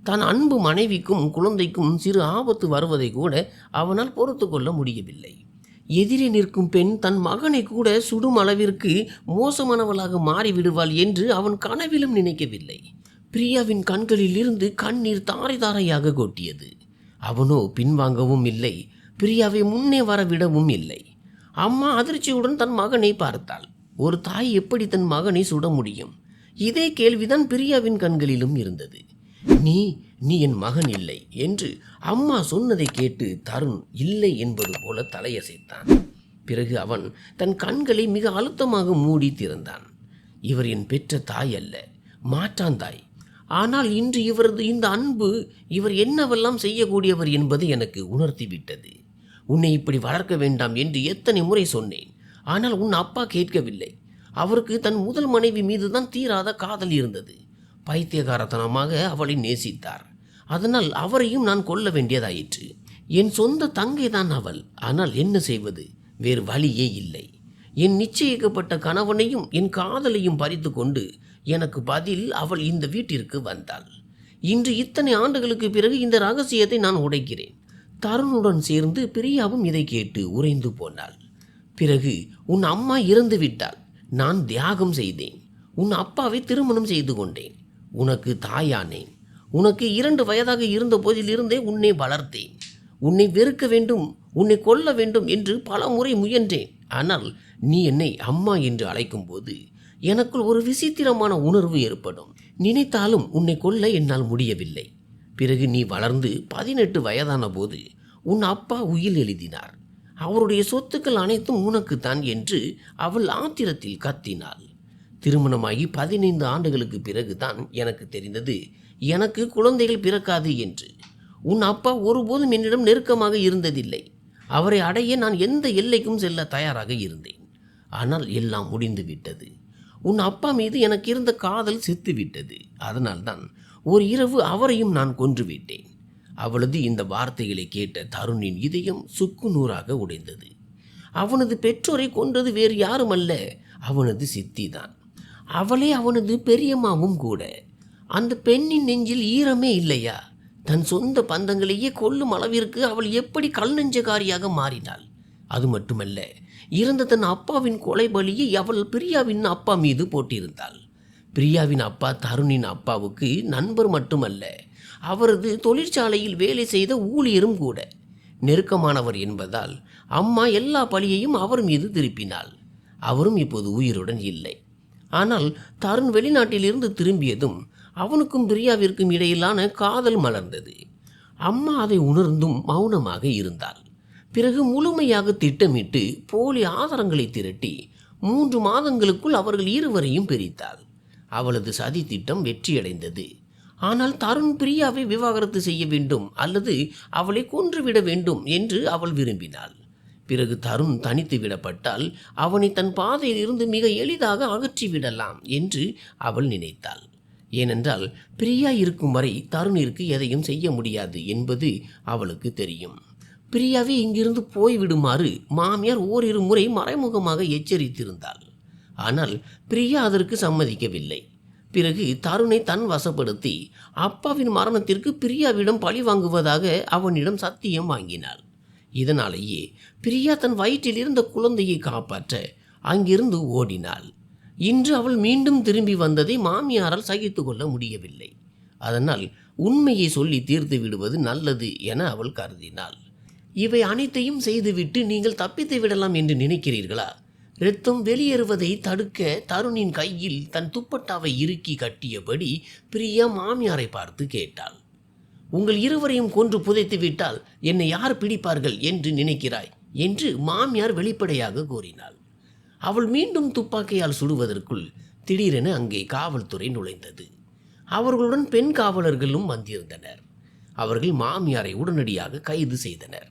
தன் அன்பு மனைவிக்கும் குழந்தைக்கும் சிறு ஆபத்து வருவதை கூட அவனால் பொறுத்து கொள்ள முடியவில்லை. எதிரே நிற்கும் பெண் தன் மகனை கூட சுடும் அளவிற்கு மோசமானவளாக மாறிவிடுவாள் என்று அவன் கனவிலும் நினைக்கவில்லை. பிரியாவின் கண்களில் இருந்து கண்ணீர் தாரை தாரையாக கொட்டியது. அவனோ பின்வாங்கவும் இல்லை, பிரியாவை முன்னே வரவிடவும் இல்லை. அம்மா அதிர்ச்சியுடன் தன் மகனை பார்த்தாள். ஒரு தாய் எப்படி தன் மகனை சுட முடியும்? இதே கேள்விதான் பிரியாவின் கண்களிலும் இருந்தது. நீ என் மகன் இல்லை என்று அம்மா சொன்னதை கேட்டு தருண் இல்லை என்பது போல தலையசைத்தான். பிறகு அவன் தன் கண்களை மிக அழுத்தமாக மூடி திறந்தான். இவர் என் பெற்ற தாய் அல்ல, மாற்றான் தாய். ஆனால் இன்று இவரது இந்த அன்பு இவர் என்னவெல்லாம் செய்யக்கூடியவர் என்பதை எனக்கு உணர்த்திவிட்டது. உன்னை இப்படி வளர்க்க வேண்டாம் என்று எத்தனை முறை சொன்னேன். ஆனால் உன் அப்பா கேட்கவில்லை. அவருக்கு தன் முதல் மனைவி மீதுதான் தீராத காதல் இருந்தது. பைத்தியகாரத்தனமாக அவளை நேசித்தார். அதனால் அவரையும் நான் கொல்ல வேண்டியதாயிற்று. என் சொந்த தங்கை தான் அவள். ஆனால் என்ன செய்வது? வேறு வழியே இல்லை. என் நிச்சயிக்கப்பட்ட கணவனையும் என் காதலையும் பறித்து கொண்டு எனக்கு பதில் அவள் இந்த வீட்டிற்கு வந்தாள். இன்று இத்தனை ஆண்டுகளுக்கு பிறகு இந்த ரகசியத்தை நான் உடைக்கிறேன். தருணுடன் சேர்ந்து பிரியாவும் இதை கேட்டு உறைந்து போனாள். பிறகு உன் அம்மா இறந்து விட்டாள். நான் தியாகம் செய்தேன். உன் அப்பாவை திருமணம் செய்து கொண்டேன். உனக்கு தாயானேன். உனக்கு 2 வயதாக இருந்த போதிலிருந்தே உன்னை வளர்த்தேன். உன்னை வெறுக்க வேண்டும், உன்னை கொல்ல வேண்டும் என்று பல முறை முயன்றேன். ஆனால் நீ என்னை அம்மா என்று அழைக்கும் போது எனக்குள் ஒரு விசித்திரமான உணர்வு ஏற்படும். நினைத்தாலும் உன்னை கொல்ல என்னால் முடியவில்லை. பிறகு நீ வளர்ந்து 18 வயதான போது உன் அப்பா உயில் எழுதினார். அவருடைய சொத்துக்கள் அனைத்தும் உனக்குத்தான் என்று அவள் ஆத்திரத்தில் கத்தினாள். திருமணமாகி 15 ஆண்டுகளுக்கு பிறகுதான் எனக்கு தெரிந்தது எனக்கு குழந்தைகள் பிறக்காது என்று. உன் அப்பா ஒருபோதும் என்னிடம் நெருக்கமாக இருந்ததில்லை. அவரை அடைய நான் எந்த எல்லைக்கும் செல்ல தயாராக இருந்தேன். ஆனால் எல்லாம் முடிந்து விட்டது. உன் அப்பா மீது எனக்கு இருந்த காதல் செத்துவிட்டது. அதனால்தான் ஒரு இரவு அவரையும் நான் கொன்றுவிட்டேன். அவளது இந்த வார்த்தைகளை கேட்ட தருணின் இதயம் சுக்குநூறாக உடைந்தது. அவனது பெற்றோரை கொன்றது வேறு யாரும் அல்ல, அவனது சித்திதான். அவளே அவனது பெரியம்மாவும் கூட. அந்த பெண்ணின் நெஞ்சில் ஈரமே இல்லையா? தன் சொந்த பந்தங்களையே கொல்லும் அளவிற்கு அவள் எப்படி கல் நெஞ்சக்காரியாக மாறினாள்? அது மட்டுமல்ல, இறந்த தன் அப்பாவின் கொலை பலியை அவள் பிரியாவின் அப்பா மீது போட்டிருந்தாள். பிரியாவின் அப்பா தருணின் அப்பாவுக்கு நண்பர் மட்டுமல்ல, அவரது தொழிற்சாலையில் வேலை செய்த ஊழியரும் கூட. நெருக்கமானவர் என்பதால் அம்மா எல்லா பழியையும் அவர் மீது திருப்பினாள். அவரும் இப்போது உயிருடன் இல்லை. ஆனால் தருண் வெளிநாட்டிலிருந்து திரும்பியதும் அவனுக்கும் பிரியாவிற்கும் இடையிலான காதல் மலர்ந்தது. அம்மா அதை உணர்ந்தும் மௌனமாக இருந்தாள். பிறகு முழுமையாக திட்டமிட்டு போலி ஆதாரங்களை திரட்டி 3 மாதங்களுக்குள் அவர்கள் இருவரையும் பிரித்தாள். அவளது சதி திட்டம் வெற்றியடைந்தது. ஆனால் தருண் பிரியாவை விவாகரத்து செய்ய வேண்டும் அல்லது அவளை கொன்றுவிட வேண்டும் என்று அவள் விரும்பினாள். பிறகு தருண் தனித்து விடப்பட்டால் அவனை தன் பாதையில் இருந்து மிக எளிதாக அகற்றிவிடலாம் என்று அவள் நினைத்தாள். ஏனென்றால் பிரியா இருக்கும் வரை தருணிற்கு எதையும் செய்ய முடியாது என்பது அவளுக்கு தெரியும். பிரியாவை இங்கிருந்து போய்விடுமாறு மாமியார் ஓரிரு முறை மறைமுகமாக எச்சரித்திருந்தாள். ஆனால் பிரியா அதற்கு சம்மதிக்கவில்லை. பிறகு தருணை தன் வசப்படுத்தி அப்பாவின் மரணத்திற்கு பிரியாவிடம் பழி வாங்குவதாக அவனிடம் சத்தியம் வாங்கினாள். இதனாலேயே பிரியா தன் வயிற்றில் இருந்த குழந்தையை காப்பாற்ற அங்கிருந்து ஓடினாள். இன்று அவள் மீண்டும் திரும்பி வந்ததை மாமியாரால் சகித்து கொள்ள முடியவில்லை. அதனால் உண்மையை சொல்லி தீர்த்து விடுவது நல்லது என அவள் கருதினாள். இவை அனைத்தையும் செய்துவிட்டு நீங்கள் தப்பித்து விடலாம் என்று நினைக்கிறீர்களா? இரத்தம் வெளியேறுவதை தடுக்க தருணின் கையில் தன் துப்பட்டாவை இறுக்கி கட்டியபடி பிரியா மாமியாரை பார்த்து கேட்டாள். உங்கள் இருவரையும் கொன்று புதைத்து விட்டால் என்னை யார் பிடிப்பார்கள் என்று நினைக்கிறாய் என்று மாமியார் வெளிப்படையாக கூறினாள். அவள் மீண்டும் துப்பாக்கியால் சுடுவதற்குள் திடீரென அங்கே காவல்துறை நுழைந்தது. அவர்களுடன் பெண் காவலர்களும் வந்திருந்தனர். அவர்கள் மாமியாரை உடனடியாக கைது செய்தனர்.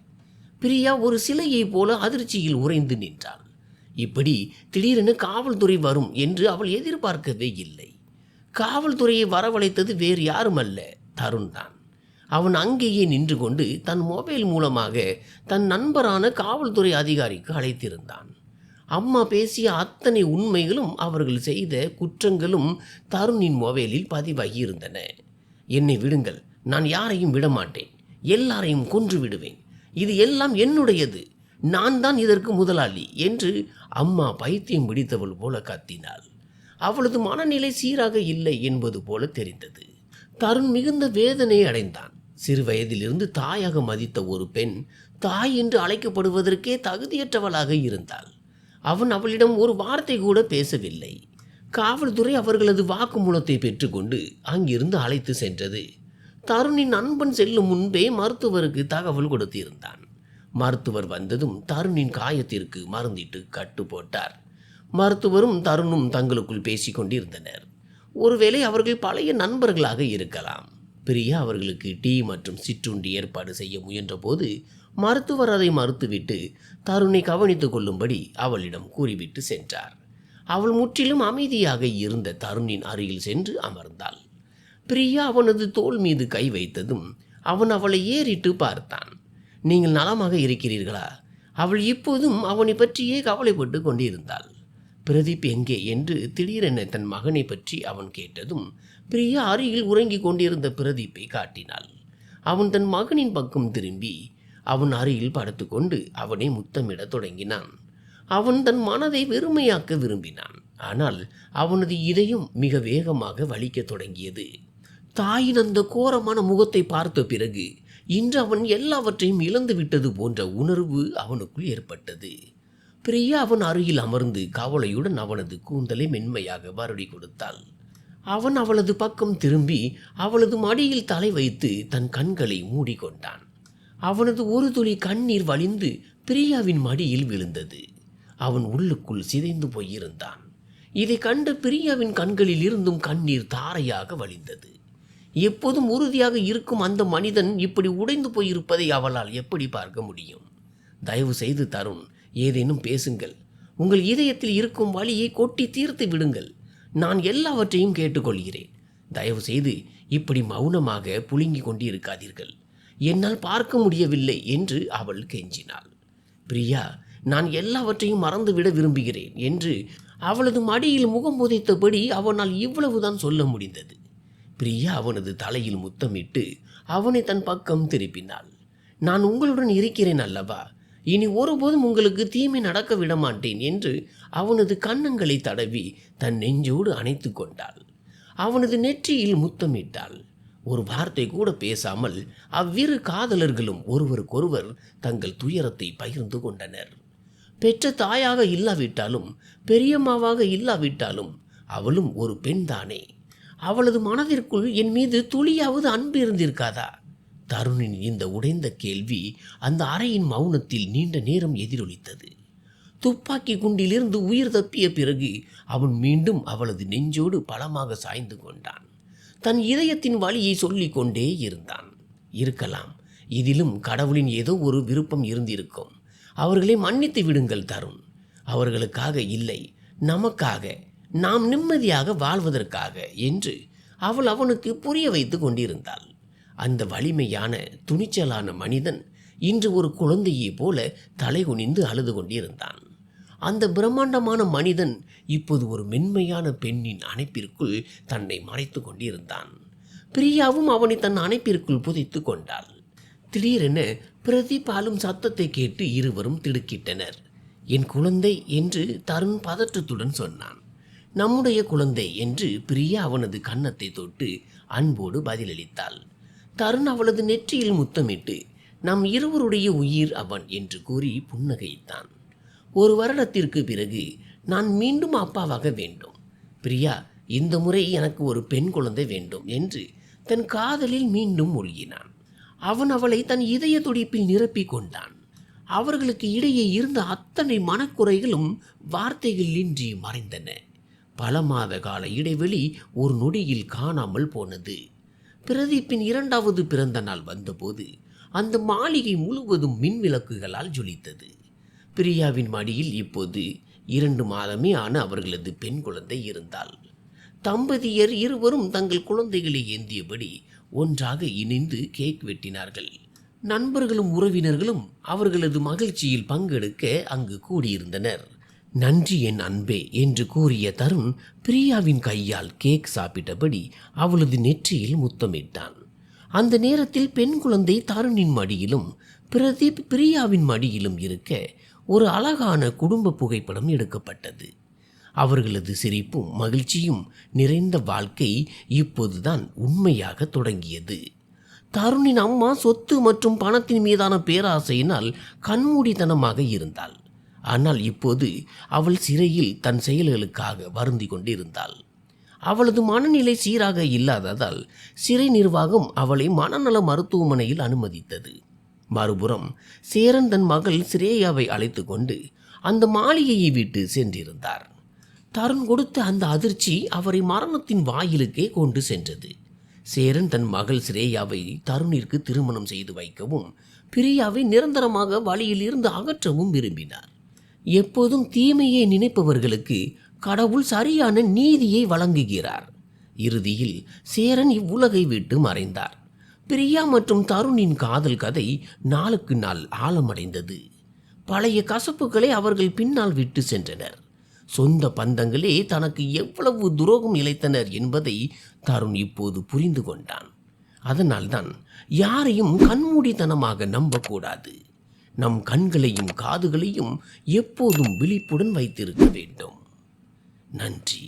பிரியா ஒரு சிலையைப் போல அதிர்ச்சியில் உறைந்து நின்றாள். இப்படி திடீரென காவல்துறை வரும் என்று அவள் எதிர்பார்க்கவே இல்லை. காவல்துறையை வரவழைத்தது வேறு யாரும் அல்ல, தருண் தான். அவன் அங்கேயே நின்று கொண்டு தன் மொபைல் மூலமாக தன் நண்பரான காவல்துறை அதிகாரிக்கு அழைத்திருந்தான். அம்மா பேசிய அத்தனை உண்மைகளும் அவர்கள் செய்த குற்றங்களும் தருணின் மொபைலில் பதிவாகி இருந்தன. என்னை விடுங்கள், நான் யாரையும் விடமாட்டேன், எல்லாரையும் கொன்று விடுவேன், இது எல்லாம் என்னுடையது, நான் தான் இதற்கு முதலாளி என்று அம்மா பைத்தியம் பிடித்தவள் போல கத்தினாள். அவளது மனநிலை சீராக இல்லை என்பது போல தெரிந்தது. தருண் மிகுந்த வேதனை அடைந்தான். சிறு வயதிலிருந்து தாயாக மதித்த ஒரு பெண் தாய் என்று அழைக்கப்படுவதற்கே தகுதியற்றவளாக இருந்தாள். அவன் அவளிடம் ஒரு வார்த்தை கூட பேசவில்லை. காவல்துறை அவர்களது வாக்குமூலத்தை பெற்றுக்கொண்டு அங்கிருந்து அழைத்து சென்றது. தருணின் நண்பன் செல்லும் முன்பே மருத்துவருக்கு தகவல் கொடுத்திருந்தான். மருத்துவர் வந்ததும் தருணின் காயத்திற்கு மருந்திட்டு கட்டு போட்டார். மருத்துவரும் தருணும் தங்களுக்குள் பேசிக்கொண்டிருந்தனர். ஒருவேளை அவர்கள் பழைய நண்பர்களாக இருக்கலாம். பிரியா அவர்களுக்கு டீ மற்றும் சிற்றுண்டி ஏற்பாடு செய்ய முயன்றபோது மருத்துவர் அதை மறுத்துவிட்டு தருணை கவனித்துக் கொள்ளும்படி அவளிடம் கூறிவிட்டு சென்றார். அவள் முற்றிலும் அமைதியாக இருந்த தருணின் அருகில் சென்று அமர்ந்தாள். பிரியா அவனது தோள் மீது கை வைத்ததும் அவன் அவளை ஏறிட்டு பார்த்தான். நீங்கள் நலமாக இருக்கிறீர்களா? அவள் இப்போதும் அவனை பற்றியே கவலைப்பட்டு கொண்டிருந்தாள். பிரதீப் எங்கே என்று திடீரென தன் மகனை பற்றி அவன் கேட்டதும் பிரியா அருகில் உறங்கிக் கொண்டிருந்த பிரதீப்பை காட்டினாள். அவன் தன் மகனின் பக்கம் திரும்பி அவன் அருகில் படுத்துக்கொண்டு அவனை முத்தமிட தொடங்கினான். அவன் தன் மனதை வெறுமையாக்க விரும்பினான். ஆனால் அவனது இதயம் மிக வேகமாக வலிக்கத் தொடங்கியது. தாயின் அந்த கோரமான முகத்தை பார்த்த பிறகு இன்று அவன் எல்லாவற்றையும் இழந்து விட்டது போன்ற உணர்வு அவனுக்குள் ஏற்பட்டது. பிரியா அவன் அருகில் அமர்ந்து கவலையுடன் அவனது கூந்தலை மென்மையாக வருடி கொடுத்தாள். அவன் அவளது பக்கம் திரும்பி அவளது மடியில் தலை வைத்து தன் கண்களை மூடிக்கொண்டான். அவனது ஒரு துளி கண்ணீர் வழிந்து பிரியாவின் மடியில் விழுந்தது. அவன் உள்ளுக்குள் சிதைந்து போயிருந்தான். இதை கண்ட பிரியாவின் கண்களில் இருந்தும் கண்ணீர் தாரையாக வழிந்தது. எப்போதும் உறுதியாக இருக்கும் அந்த மனிதன் இப்படி உடைந்து போயிருப்பதை அவளால் எப்படி பார்க்க முடியும்? தயவு செய்து தருண், ஏதேனும் பேசுங்கள். உங்கள் இதயத்தில் இருக்கும் வலியை கொட்டி தீர்த்து விடுங்கள். நான் எல்லாவற்றையும் கேட்டுக்கொள்கிறேன். தயவு செய்து இப்படி மௌனமாக புழுங்கி கொண்டு இருக்காதீர்கள். என்னால் பார்க்க முடியவில்லை என்று அவள் கெஞ்சினாள். பிரியா, நான் எல்லாவற்றையும் மறந்துவிட விரும்புகிறேன் என்று அவளது மடியில் முகம் புதைத்தபடி அவனால் இவ்வளவுதான் சொல்ல முடிந்தது. பிரியா அவனது தலையில் முத்தமிட்டு அவனை தன் பக்கம் திருப்பினாள். நான் உங்களுடன் இருக்கிறேன் அல்லவா, இனி ஒருபோதும் உங்களுக்கு தீமை நடக்க விட மாட்டேன் என்று அவனது கன்னங்களை தடவி தன் நெஞ்சோடு அணைத்து கொண்டாள். அவனது நெற்றியில் முத்தமிட்டாள். ஒரு வார்த்தை கூட பேசாமல் அவ்விரு காதலர்களும் ஒருவருக்கொருவர் தங்கள் துயரத்தை பகிர்ந்து கொண்டனர். பெற்ற தாயாக இல்லாவிட்டாலும் பெரியம்மாவாக இல்லாவிட்டாலும் அவளும் ஒரு பெண்தானே. அவளது மனதிற்குள் என் மீது துளியாவது அன்பு இருந்திருக்காதா? தருணின் இந்த உடைந்த கேள்வி அந்த அறையின் மௌனத்தில் நீண்ட நேரம் எதிரொலித்தது. துப்பாக்கி குண்டிலிருந்து உயிர் தப்பிய பிறகு அவன் மீண்டும் அவளது நெஞ்சோடு பலமாக சாய்ந்து கொண்டான். தன் இதயத்தின் வலியை சொல்லிக் கொண்டே இருந்தான். இருக்கலாம், இதிலும் கடவுளின் ஏதோ ஒரு விருப்பம் இருந்திருக்கும். அவர்களை மன்னித்து விடுங்கள் தருண். அவர்களுக்காக இல்லை, நமக்காக, நாம் நிம்மதியாக வாழ்வதற்காக என்று அவள் அவனுக்கு புரிய வைத்து கொண்டிருந்தாள். அந்த வலிமையான துணிச்சலான மனிதன் இன்று ஒரு குழந்தையை போல தலைகுனிந்து அழுது கொண்டிருந்தான். அந்த பிரம்மாண்டமான மனிதன் இப்போது ஒரு மென்மையான பெண்ணின் அணைப்பிற்குள் தன்னை மறைத்து கொண்டிருந்தான். பிரியாவும் அவனை தன் அணைப்பிற்குள் புதைத்து கொண்டாள். திடீரென பிரதீப் அழும் சத்தத்தை கேட்டு இருவரும் திடுக்கிட்டனர். என் குழந்தை என்று தருண் பதற்றத்துடன் சொன்னான். நம்முடைய குழந்தை என்று பிரியா அவனது கன்னத்தை தொட்டு அன்போடு பதிலளித்தாள். தருண் அவளது நெற்றியில் முத்தமிட்டு நம் இருவருடைய உயிர் அவன் என்று கூறி புன்னகைத்தான். 1 வருடத்திற்கு பிறகு நான் மீண்டும் அப்பாவாக வேண்டும். பிரியா, இந்த முறை எனக்கு ஒரு பெண் குழந்தை வேண்டும் என்று தன் காதலில் மீண்டும் மூழ்கினான். அவன் அவளை தன் இதய துடிப்பில் நிரப்பிக் கொண்டான். அவர்களுக்கு இடையே இருந்த அத்தனை மனக்குறைகளும் வார்த்தைகளின்றி மறைந்தன. பல மாத கால இடைவெளி ஒரு நொடியில் காணாமல் போனது. பிரதீப்பின் 2வது பிறந்த நாள் வந்தபோது அந்த மாளிகை முழுவதும் மின் விளக்குகளால் ஜொலித்தது. பிரியாவின் மடியில் இப்போது 2 மாதமே ஆன அவர்களது பெண் குழந்தை இருந்தாள். தம்பதியர் இருவரும் தங்கள் குழந்தைகளை ஏந்தியபடி ஒன்றாக இணைந்து கேக் வெட்டினார்கள். நண்பர்களும் உறவினர்களும் அவர்களது மகிழ்ச்சியில் பங்கெடுக்க அங்கு கூடியிருந்தனர். நன்றி என் அன்பே என்று கூறிய தருண் பிரியாவின் கையால் கேக் சாப்பிட்டபடி அவளது நெற்றியில் முத்தமிட்டான். அந்த நேரத்தில் பெண் குழந்தை தருணின் மடியிலும் பிரதீப் பிரியாவின் மடியிலும் இருக்க ஒரு அழகான குடும்ப புகைப்படம் எடுக்கப்பட்டது. அவர்களது சிரிப்பும் மகிழ்ச்சியும் நிறைந்த வாழ்க்கை இப்போதுதான் உண்மையாக தொடங்கியது. தருணின் அம்மா சொத்து மற்றும் பணத்தின் மீதான பேராசையினால் கண்மூடித்தனமாக இருந்தாள். ஆனால் இப்போது அவள் சிறையில் தன் செயல்களுக்காக வருந்தி கொண்டிருந்தாள். அவளது மனநிலை சீராக இல்லாததால் சிறை நிர்வாகம் அவளை மனநல மருத்துவமனையில் அனுமதித்தது. மறுபுறம் சேரன் தன் மகள் ஸ்ரேயாவை அழைத்து கொண்டு அந்த மாளிகையை விட்டு சென்றிருந்தார். தருண் கொடுத்த அந்த அதிர்ச்சி அவரை மரணத்தின் வாயிலுக்கே கொண்டு சென்றது. சேரன் தன் மகள் ஸ்ரேயாவை தருணிற்கு திருமணம் செய்து வைக்கவும் பிரியாவை நிரந்தரமாக வழியில் இருந்து அகற்றவும் விரும்பினார். எப்போதும் தீமையை நினைப்பவர்களுக்கு கடவுள் சரியான நீதியை வழங்குகிறார். இறுதியில் சேரன் இவ்வுலகை விட்டு மறைந்தார். பிரியா மற்றும் தருணின் காதல் கதை நாளுக்கு நாள் ஆழமடைந்தது. பழைய கசப்புகளை அவர்கள் பின்னால் விட்டு சென்றனர். சொந்த பந்தங்களே தனக்கு எவ்வளவு துரோகம் இழைத்தனர் என்பதை தருண் இப்போது புரிந்து கொண்டான். அதனால்தான் யாரையும் கண்மூடித்தனமாக நம்பக்கூடாது. நம் கண்களையும் காதுகளையும் எப்போதும் விழிப்புடன் வைத்திருக்க வேண்டும். நன்றி.